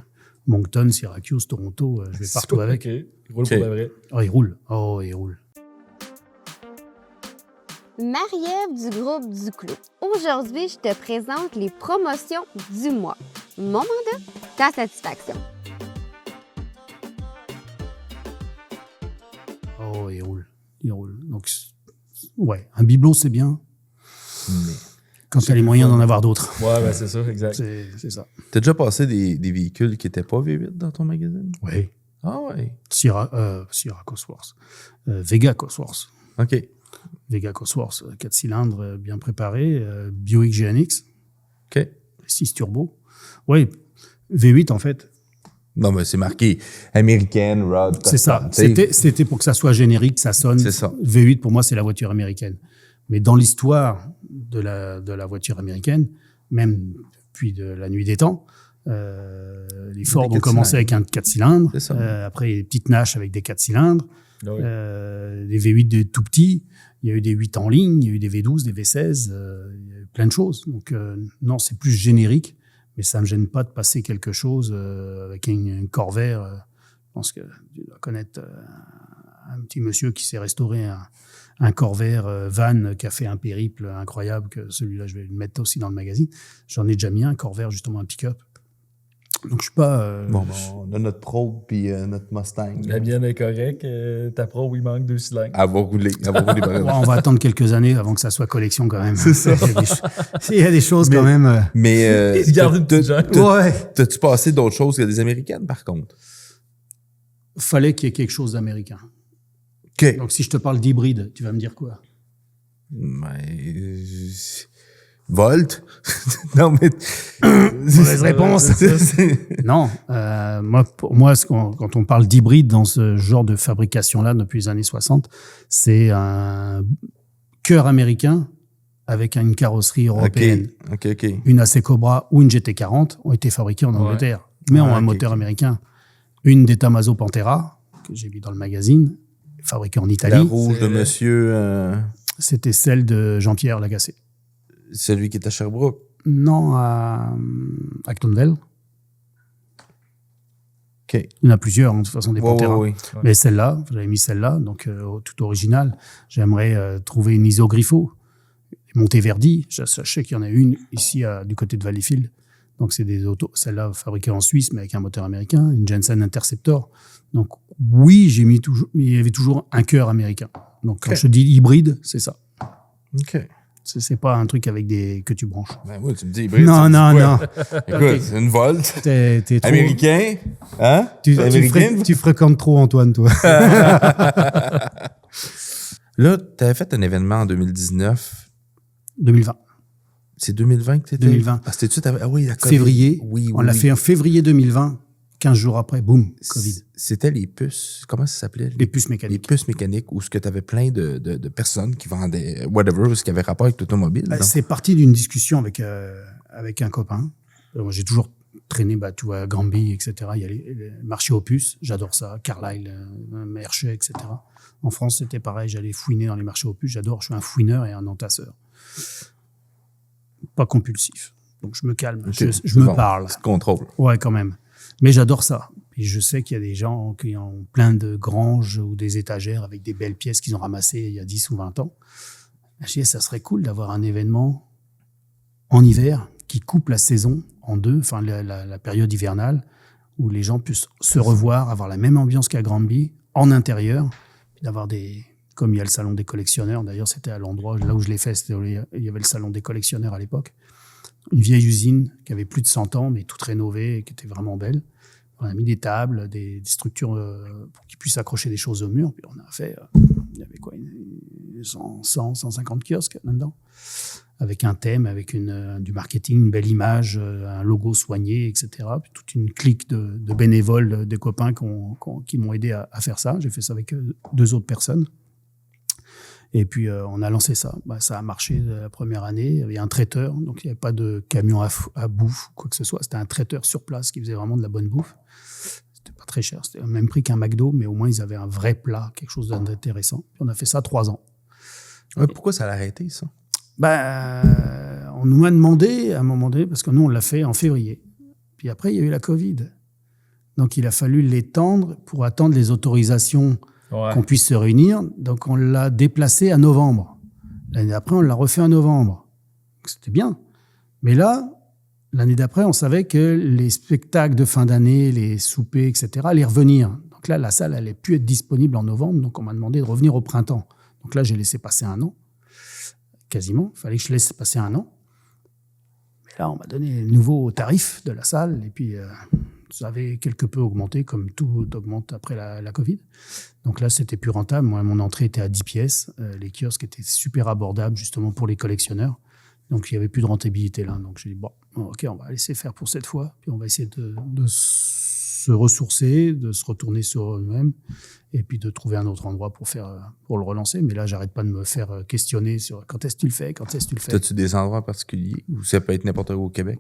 Moncton, Syracuse, Toronto, je vais partout avec. Il roule pour de vrai. Oh, il roule. Oh, il roule. Marie-Ève du groupe Duclos. Aujourd'hui, je te présente les promotions du mois. Mon mandat, ta satisfaction. Oh, il roule. Il roule. Donc, ouais, un bibelot, c'est bien. Mais quand tu as les moyens d'en avoir d'autres. Ouais, ben c'est ça, exact. C'est ça. T'as déjà passé des véhicules qui n'étaient pas V8 dans ton magazine? Oui. Ah ouais. Sierra Cosworth. Vega Cosworth. OK. Vega Cosworth, 4 cylindres bien préparés. Buick GNX. OK. 6 turbo. Oui, V8 en fait. Non, mais c'est marqué américaine, Rod. C'est ça. C'était pour que ça soit générique, ça sonne. C'est ça. V8 pour moi, c'est la voiture américaine. Mais dans l'histoire de la voiture américaine, même depuis de la nuit des temps, les Ford ont commencé avec un 4 cylindres. C'est ça. Après, les petites Nash avec des 4 cylindres. Oui. Des V8 de tout petits. Il y a eu des 8 en ligne, il y a eu des V12, des V16, il y a eu plein de choses. Donc, non, c'est plus générique, mais ça ne me gêne pas de passer quelque chose avec une Corvair. Je pense que tu dois connaître un petit monsieur qui s'est restauré un Corvair van qui a fait un périple incroyable, que celui-là, je vais le mettre aussi dans le magazine. J'en ai déjà mis un Corvair, justement, un pick-up. Donc, je suis pas... on a notre Probe puis notre Mustang. La mienne est correcte. Ta Probe, il manque 2 cylindres. Elle va rouler. on va attendre quelques années avant que ça soit collection quand même. C'est ça. Il y a des choses quand même... Mais Il garde une petite jambe. Ouais. T'as-tu passé d'autres choses que des américaines, par contre? Fallait qu'il y ait quelque chose d'américain. OK. Donc, si je te parle d'hybride, tu vas me dire quoi? Volt? Non, mais... Mauvaise réponse. Non. Pour moi, quand on parle d'hybride dans ce genre de fabrication-là depuis les années 60, c'est un cœur américain avec une carrosserie européenne. OK. Une AC Cobra ou une GT40 ont été fabriquées en Angleterre, mais ont un moteur américain. Une des Tamazo Pantera, que j'ai mis dans le magazine, fabriquée en Italie. La rouge de monsieur... C'était celle de Jean-Pierre Lagacé. Celui qui est à Sherbrooke? Non, à Actonville. OK. Il y en a plusieurs, de toute façon, des Pantera. Oui. Mais celle-là, j'avais mis celle-là, donc tout original. J'aimerais trouver une Isogrifo, Monteverdi. Je sais qu'il y en a une ici du côté de Valleyfield. Donc, c'est des autos, celle-là fabriquée en Suisse, mais avec un moteur américain, une Jensen Interceptor. Donc, oui, j'ai mis toujours, mais il y avait toujours un cœur américain. Donc, quand je dis hybride, c'est ça. OK. C'est pas un truc avec que tu branches. Ben, moi, tu me dis hybride. Non. Écoute, c'est une Volt. T'es trop... Américain? Hein? Tu fréquentes trop Antoine, toi. Là, tu avais fait un événement en 2019. 2020. C'est 2020 que tu étais? 2020. Ah, c'était tout ah oui, la COVID. Février. Oui. On l'a fait en février 2020. 15 jours après, boum, COVID. C'était les puces. Comment ça s'appelait? Les puces mécaniques. Les puces mécaniques, où tu avais plein de personnes qui vendaient whatever, ce qui avait rapport avec l'automobile. C'est parti d'une discussion avec un copain. J'ai toujours traîné, tu vois, Granby, etc. Il y a les marchés aux puces. J'adore ça. Carlisle, Merchet, etc. En France, c'était pareil. J'allais fouiner dans les marchés aux puces. J'adore. Je suis un fouineur et un entasseur. Pas compulsif. Donc, je me calme. Okay, je me parle. C'est contrôle. Ouais, quand même. Mais j'adore ça. Et je sais qu'il y a des gens qui ont plein de granges ou des étagères avec des belles pièces qu'ils ont ramassées il y a 10 ou 20 ans. Je dis, ça serait cool d'avoir un événement en hiver qui coupe la saison en deux, enfin la période hivernale, où les gens puissent se revoir, avoir la même ambiance qu'à Granby, en intérieur, puis d'avoir comme il y a le salon des collectionneurs, d'ailleurs c'était à l'endroit, là où je l'ai fait, il y avait le salon des collectionneurs à l'époque. Une vieille usine qui avait plus de 100 ans, mais toute rénovée et qui était vraiment belle. On a mis des tables, des structures pour qu'ils puissent accrocher des choses au mur. Puis on a fait, il y avait quoi, 100, 150 kiosques là-dedans. avec un thème, avec du marketing, une belle image, un logo soigné, etc. Puis toute une clique de bénévoles, des copains qui m'ont aidé à faire ça. J'ai fait ça avec 2 autres personnes. Et puis, on a lancé ça. Ça a marché la première année. Il y avait un traiteur, donc il n'y avait pas de camion à bouffe ou quoi que ce soit. C'était un traiteur sur place qui faisait vraiment de la bonne bouffe. C'était pas très cher. C'était le même prix qu'un McDo, mais au moins, ils avaient un vrai plat, quelque chose d'intéressant. Puis on a fait ça 3 ans. Ouais, pourquoi ça l'a arrêté, ça? On nous a demandé à un moment donné, parce que nous, on l'a fait en février. Puis après, il y a eu la Covid. Donc, il a fallu l'étendre pour attendre les autorisations qu'on puisse se réunir. Donc, on l'a déplacé à novembre. L'année d'après, on l'a refait en novembre. Donc, c'était bien. Mais là, l'année d'après, on savait que les spectacles de fin d'année, les soupers, etc., allaient revenir. Donc là, la salle allait plus être disponible en novembre. Donc, on m'a demandé de revenir au printemps. Donc là, j'ai laissé passer 1 an. Quasiment. Il fallait que je laisse passer 1 an. Mais là, on m'a donné les nouveaux tarifs de la salle. Et puis, ça avait quelque peu augmenté, comme tout augmente après la Covid. Donc là, c'était plus rentable. Moi, mon entrée était à 10 pièces. Les kiosques étaient super abordables, justement, pour les collectionneurs. Donc, il n'y avait plus de rentabilité là. Donc, j'ai dit, bon, OK, on va laisser faire pour cette fois. Puis, on va essayer de se ressourcer, de se retourner sur eux-mêmes et puis de trouver un autre endroit pour le relancer. Mais là, j'arrête pas de me faire questionner sur quand est-ce que tu le fais, quand est-ce que tu le fais. As-tu des endroits particuliers ou ça peut être n'importe où au Québec?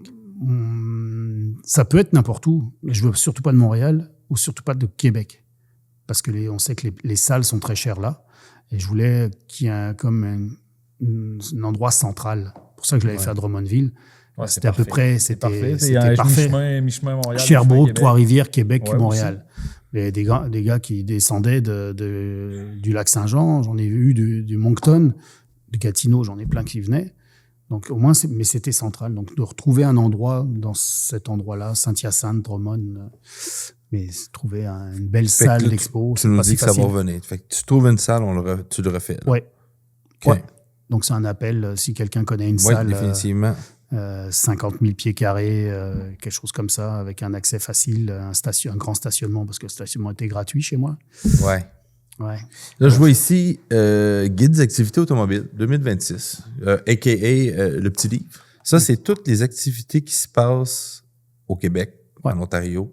Ça peut être n'importe où, mais je veux surtout pas de Montréal ou surtout pas de Québec. Parce que on sait que les salles sont très chères là. Et je voulais qu'il y ait comme un endroit central. C'est pour ça que je l'avais fait à Drummondville. Ouais, c'était à peu près, c'était parfait. Mi-chemin Montréal. Sherbrooke, Trois-Rivières, Québec, ouais, Montréal. Mais des gars qui descendaient du lac Saint-Jean, j'en ai vu du Moncton, de Gatineau, j'en ai plein qui venaient. Donc au moins, mais c'était central. Donc de retrouver un endroit dans cet endroit-là, Saint-Hyacinthe, Drummond, mais trouver une belle salle d'expo. Tu nous dis que ça va revenir. Fait que tu trouves une salle, tu le refais. Là. Ouais. Okay. Ouais. Donc c'est un appel si quelqu'un connaît une salle. Définitivement. 50 000 pieds carrés, quelque chose comme ça, avec un accès facile, un grand stationnement, parce que le stationnement était gratuit chez moi. Ouais. Ouais. Là, je vois ici Guide des activités automobiles 2026, a.k.a. le petit livre. Ça, c'est toutes les activités qui se passent au Québec, en Ontario,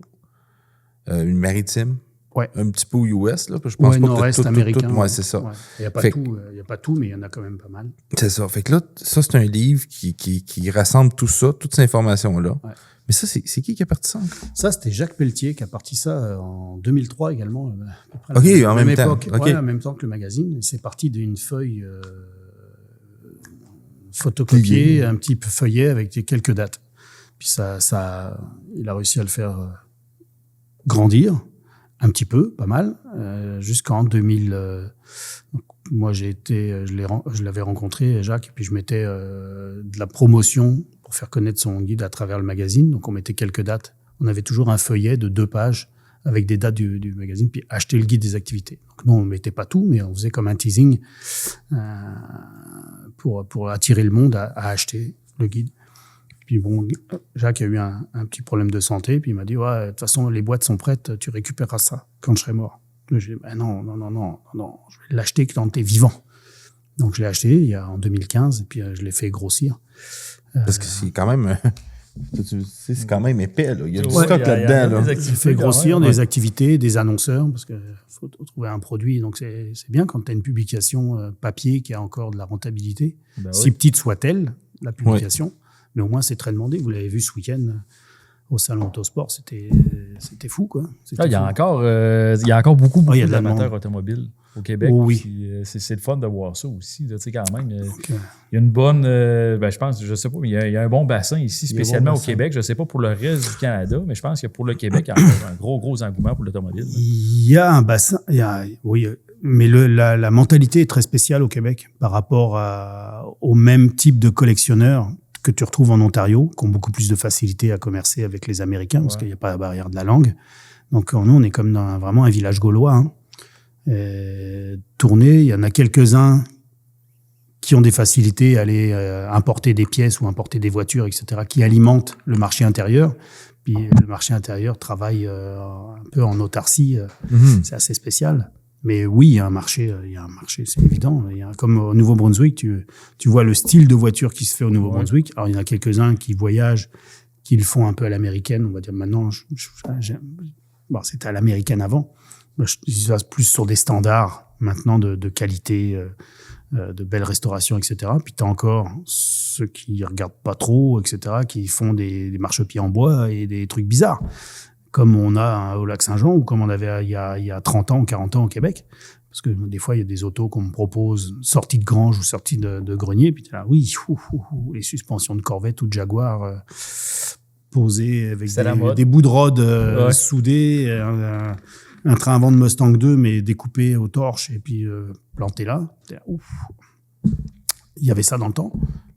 une maritime, un petit peu aux US. Là, je pense pas nord-est que américain. Ouais, c'est ça. Ouais. Il n'y a pas tout, mais il y en a quand même pas mal. C'est ça. Fait que là, ça, c'est un livre qui rassemble tout ça, toutes ces informations-là. Ouais. Mais ça, c'est qui a parti ça? Ça, c'était Jacques Pelletier qui a parti ça en 2003 également. À peu près en même époque. Okay. Ouais, en même temps que le magazine. C'est parti d'une feuille photocopiée, un petit feuillet avec quelques dates. Puis ça, il a réussi à le faire grandir un petit peu, pas mal, jusqu'en 2000. Moi, je l'avais rencontré, Jacques, et puis je mettais de la promotion pour faire connaître son guide à travers le magazine. Donc, on mettait quelques dates. On avait toujours un feuillet de 2 pages avec des dates du magazine, puis acheter le guide des activités. Donc, non, on mettait pas tout, mais on faisait comme un teasing pour attirer le monde à acheter le guide. Puis bon, Jacques a eu un petit problème de santé, puis il m'a dit, ouais, de toute façon, les boîtes sont prêtes, tu récupéreras ça quand je serai mort. J'ai dit, non, je vais l'acheter quand t'es vivant. Donc je l'ai acheté en 2015, et puis je l'ai fait grossir. Parce que c'est quand même... c'est quand même épais, là. Il y a du stock là-dedans. J'ai fait grossir des activités, des annonceurs, parce qu'il faut trouver un produit. Donc c'est bien quand tu as une publication papier qui a encore de la rentabilité, si petite soit-elle, la publication. Mais au moins, c'est très demandé. Vous l'avez vu ce week-end au Salon Autosport. C'était fou, quoi. Il y a encore beaucoup d'amateurs automobiles au Québec. Oh, oui. C'est le fun de voir ça aussi. Là, quand même, il y a une bonne... je pense, je sais pas, mais il y a un bon bassin ici, spécialement au Québec. Je ne sais pas pour le reste du Canada, mais je pense que pour le Québec, il y a un gros engouement pour l'automobile. Il y a un bassin... Oui, mais la mentalité est très spéciale au Québec par rapport au même type de collectionneurs que tu retrouves en Ontario, qui ont beaucoup plus de facilité à commercer avec les Américains, parce qu'il n'y a pas la barrière de la langue. Donc, nous, on est comme dans vraiment un village gaulois. Tourné, il y en a quelques-uns qui ont des facilités à aller importer des pièces ou importer des voitures, etc., qui alimentent le marché intérieur. Puis, le marché intérieur travaille un peu en autarcie. C'est assez spécial. Mais oui, il y a un marché, c'est évident. Comme au Nouveau-Brunswick, tu vois le style de voiture qui se fait au Nouveau-Brunswick. Alors, il y en a quelques-uns qui voyagent, qui le font un peu à l'américaine. On va dire maintenant, c'était à l'américaine avant. Je suis plus sur des standards maintenant de qualité, de belles restaurations, etc. Puis tu as encore ceux qui regardent pas trop, etc., qui font des marchepieds en bois et des trucs bizarres, comme on a au Lac-Saint-Jean ou comme on avait il y a 30 ans ou 40 ans au Québec. Parce que des fois, il y a des autos qu'on me propose sorties de grange ou sorties de grenier. Puis tu es là, oui, les suspensions de Corvette ou de Jaguar posées avec des bouts de rod soudés, un train à vent de Mustang 2, mais découpé au torche et puis planté là. Il y avait ça dans le temps.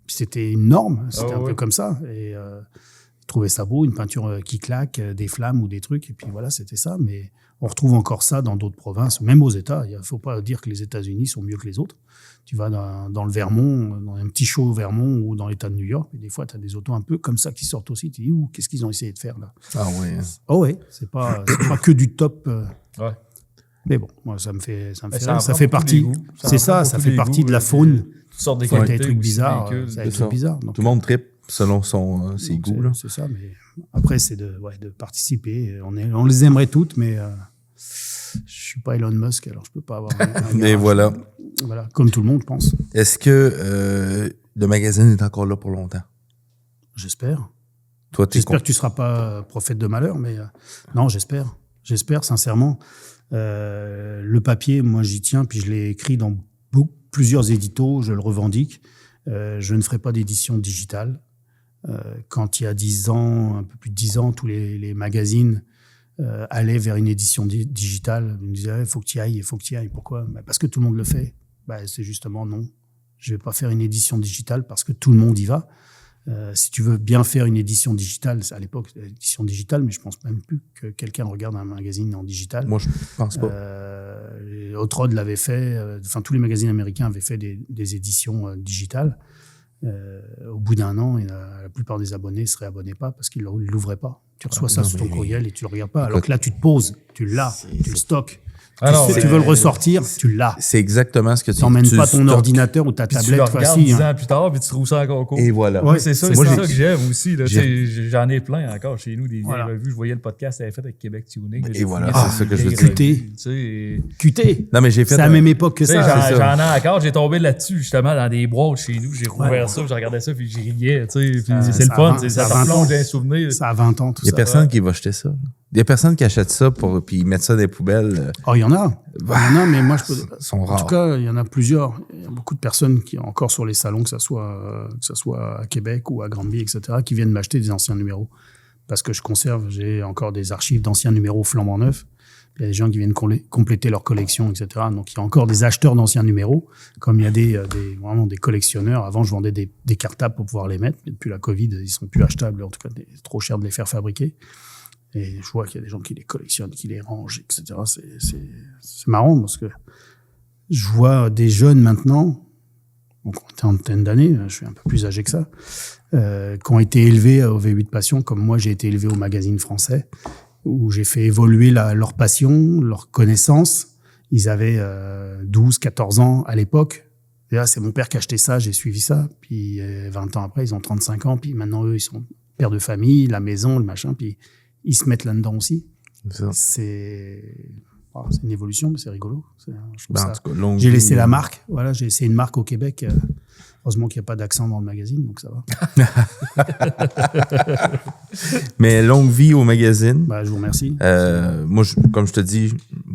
Puis c'était une norme, c'était un peu comme ça. Et je trouvais ça beau, une peinture qui claque, des flammes ou des trucs. Et puis voilà, c'était ça. Mais on retrouve encore ça dans d'autres provinces, même aux États. Il ne faut pas dire que les États-Unis sont mieux que les autres. Tu vas dans le Vermont, dans un petit show au Vermont ou dans l'État de New York, et des fois, tu as des autos un peu comme ça qui sortent aussi. Tu te dis, qu'est-ce qu'ils ont essayé de faire là? Ah ouais. Oh ouais, c'est pas que du top. Ouais. Mais bon, moi, ça me fait rire. Ça fait partie. C'est ça fait partie de la faune. Toutes sortes de qualités. Des trucs bizarres. Des trucs bizarres. Tout le monde tripe selon ses goûts. Là. C'est ça, mais après, c'est de participer. On les aimerait toutes, mais je suis pas Elon Musk, alors je peux pas avoir mais voilà. Voilà, comme tout le monde, je pense. Est-ce que le magazine est encore là pour longtemps? J'espère. J'espère que tu seras pas prophète de malheur, mais non, j'espère. J'espère, sincèrement. Le papier, moi, j'y tiens, puis je l'ai écrit dans plusieurs éditos, je le revendique. Je ne ferai pas d'édition digitale. Quand il y a 10 ans, un peu plus de 10 ans, tous les magazines allaient vers une édition digitale. Ils me disaient, il faut que tu y ailles. Pourquoi? Parce que tout le monde le fait. C'est justement non. Je ne vais pas faire une édition digitale parce que tout le monde y va. Si tu veux bien faire une édition digitale, à l'époque, c'était l'édition digitale, mais je pense même plus que quelqu'un regarde un magazine en digital. Moi, je pense pas. Hot Rod l'avait fait, tous les magazines américains avaient fait des éditions digitales. Au bout d'un an, la plupart des abonnés ne se réabonnaient pas parce qu'ils ne l'ouvraient pas. Tu reçois ça sur ton courriel et tu ne le regardes pas. Alors que là, tu te poses, tu l'as, tu le stockes. Si tu veux le ressortir, tu l'as. C'est exactement ce que tu n'emmènes pas ton ordinateur ou ta tablette. Tu le regardes 10 ans plus tard, puis tu trouves ça encore cool. Et voilà. Ouais, c'est ça que j'aime aussi. Là. J'en ai plein encore chez nous, des revues. Je voyais le podcast que tu avais fait avec Québec Tuning. Et voilà, c'est ça que je veux dire. QT. Non, mais j'ai fait. C'est à la même époque que ça. J'en ai encore. J'ai tombé là-dessus, justement, dans des boîtes chez nous. J'ai rouvert ça, je regardais ça, puis j'ai riais. C'est le fun. Ça plonge un souvenir. Ça a 20 ans, tout ça. Il n'y a personne qui va jeter ça. Il y a personne qui achète ça puis mettre ça dans les poubelles. Oh, il y en a. Mais moi, je peux. Sont rares. En tout cas, il y en a plusieurs. Il y a beaucoup de personnes qui, encore sur les salons, que ça soit à Québec ou à Granby, etc., qui viennent m'acheter des anciens numéros. Parce que j'ai encore des archives d'anciens numéros flambant neufs. Il y a des gens qui viennent compléter leur collection, etc. Donc, il y a encore des acheteurs d'anciens numéros. Comme il y a vraiment des collectionneurs. Avant, je vendais des cartables pour pouvoir les mettre. Mais depuis la Covid, ils sont plus achetables. En tout cas, c'est trop cher de les faire fabriquer. Et je vois qu'il y a des gens qui les collectionnent, qui les rangent, etc. C'est marrant parce que je vois des jeunes maintenant, donc en trentaine d'années, je suis un peu plus âgé que ça, qui ont été élevés au V8 Passion, comme moi j'ai été élevé au magazine français, où j'ai fait évoluer leur passion, leur connaissance. Ils avaient 12, 14 ans à l'époque. Et là, c'est mon père qui a acheté ça, j'ai suivi ça. Puis 20 ans après, ils ont 35 ans. Puis maintenant, eux, ils sont pères de famille, la maison, le machin. Puis ils se mettent là-dedans aussi. C'est une évolution, mais c'est rigolo. J'ai laissé la marque. Voilà, j'ai essayé une marque au Québec. Heureusement qu'il n'y a pas d'accent dans le magazine, donc ça va. Mais longue vie au magazine. Je vous remercie. Moi, comme je te dis,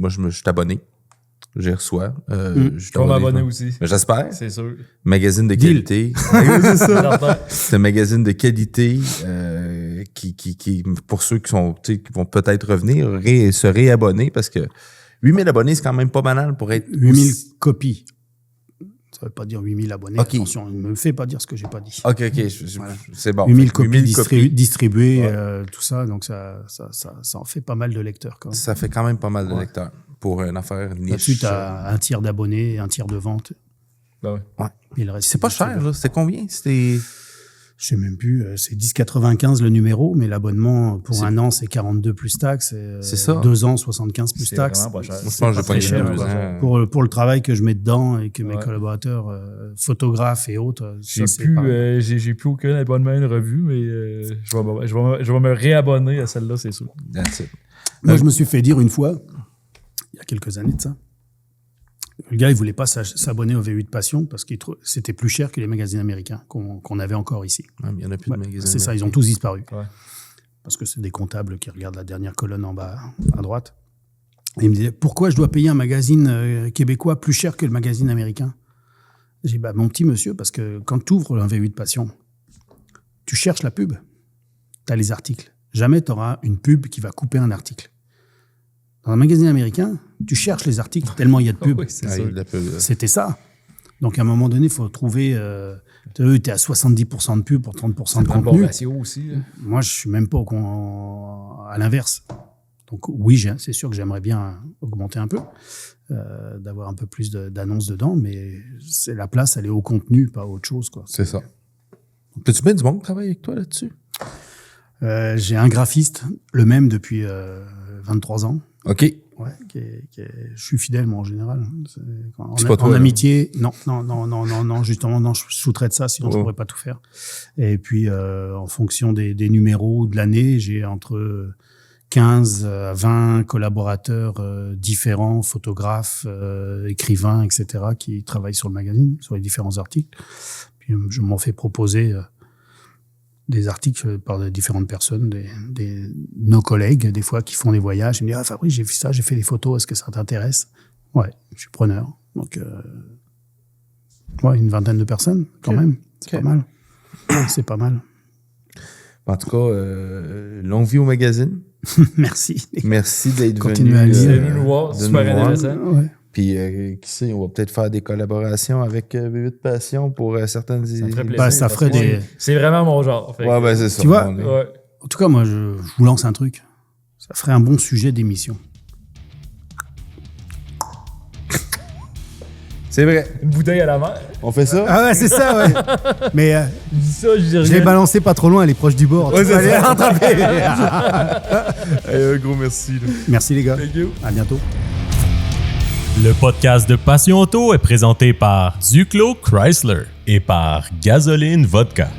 je suis abonné. J'y reçois. Je suis abonné aussi. J'espère. C'est sûr. Magazine de qualité. C'est ça. C'est un magazine de qualité qui pour ceux qui vont peut-être revenir, se réabonner parce que 8000 abonnés, c'est quand même pas banal pour être... 8000 copies. Ça veut pas dire 8000 abonnés. Okay. Attention, ne me fais pas dire ce que j'ai pas dit. OK. Voilà. C'est bon. 8000 copies distribuées, tout ça. Donc, ça en fait pas mal de lecteurs. Quand même. Ça fait quand même pas mal de lecteurs pour une affaire niche. Là-dessus, tu as un tiers d'abonnés, un tiers de vente. Ouais. Et le reste, c'est pas cher, là. C'était combien? C'était... Je sais même plus, c'est 10,95 le numéro, mais l'abonnement pour un an, c'est 42 plus taxes. C'est ça. 2 ans, 75 plus C'est taxes. vraiment pas cher. Moi, je pense que j'ai pas cher, eu 2 ans. Pour le travail que je mets dedans et que mes Ouais. collaborateurs, photographes et autres, J'ai ça, c'est pareil. j'ai plus aucun abonnement à une revue, mais je vais me réabonner à celle-là, c'est sûr. That's it. Moi, je me suis fait dire une fois, il y a quelques années de ça, le gars, il voulait pas s'abonner au V8 Passion parce que c'était plus cher que les magazines américains qu'on avait encore ici. Ouais, mais il y en a plus Ouais, de magasins. c'est ça, ils ont tous disparu. Ouais. Parce que c'est des comptables qui regardent la dernière colonne en bas à droite. Et il me disait, pourquoi je dois payer un magazine québécois plus cher que le magazine américain? J'ai dit, bah, mon petit monsieur, parce que quand tu ouvres un V8 Passion, tu cherches la pub. Tu as les articles. Jamais tu auras une pub qui va couper un article. Dans un magazine américain, tu cherches les articles tellement il y a de pubs. Oui, c'est Ah, sûr. il y a de la pub, là. C'était ça. Donc, à un moment donné, il faut trouver... tu es à 70% de pub pour 30% de Un bon contenu. ratio aussi. Là. Moi, je suis même pas à l'inverse. Donc, oui, c'est sûr que j'aimerais bien augmenter un peu, d'avoir un peu plus d'annonces dedans, mais la place, elle est au contenu, pas à autre chose, quoi. C'est ça. Peux-tu bien du monde qui travaille avec toi là-dessus? J'ai un graphiste, le même depuis 23 ans. OK. Ouais, je suis fidèle, moi, en général. C'est pas toi, en là. amitié, non, justement, non, je sous-traite ça, sinon je Ouais. pourrais pas tout faire. Et puis, en fonction des numéros de l'année, j'ai entre 15 à 20 collaborateurs différents, photographes, écrivains, etc., qui travaillent sur le magazine, sur les différents articles. Puis, je m'en fais proposer des articles par de différentes personnes, nos collègues, des fois, qui font des voyages. Ils me disent, ah, Fabrice, j'ai vu ça, j'ai fait des photos, est-ce que ça t'intéresse? Ouais, je suis preneur. Donc, ouais, une vingtaine de personnes, quand même. C'est pas mal. C'est pas mal. En tout cas, longue vie au magazine. Merci. Merci d'être Continuez venu. à lire. C'est venu nous voir, de super nous voir. intéressant. Ouais. Puis, qui sait, on va peut-être faire des collaborations avec V8 Passion pour certaines... Ça me ferait plaisir. Bah, ça parce ferait que des... C'est vraiment mon genre. Fait Ouais, que- ben c'est ça. Tu vois, on est- Ouais. En tout cas, moi, je vous lance un truc. Ça ferait un bon sujet d'émission. C'est vrai. Une bouteille à la mer. On fait ça? Ah ouais, c'est ça, ouais. Mais Je dis ça, je dis je l'ai rien. balancé pas trop loin, elle est proche du bord. Ouais, Tu peux c'est aller ça. rattraper. Un gros merci. là. Merci les gars. Thank you. À bientôt. Le podcast de Passion Auto est présenté par Duclos Chrysler et par Gasoline Vodka.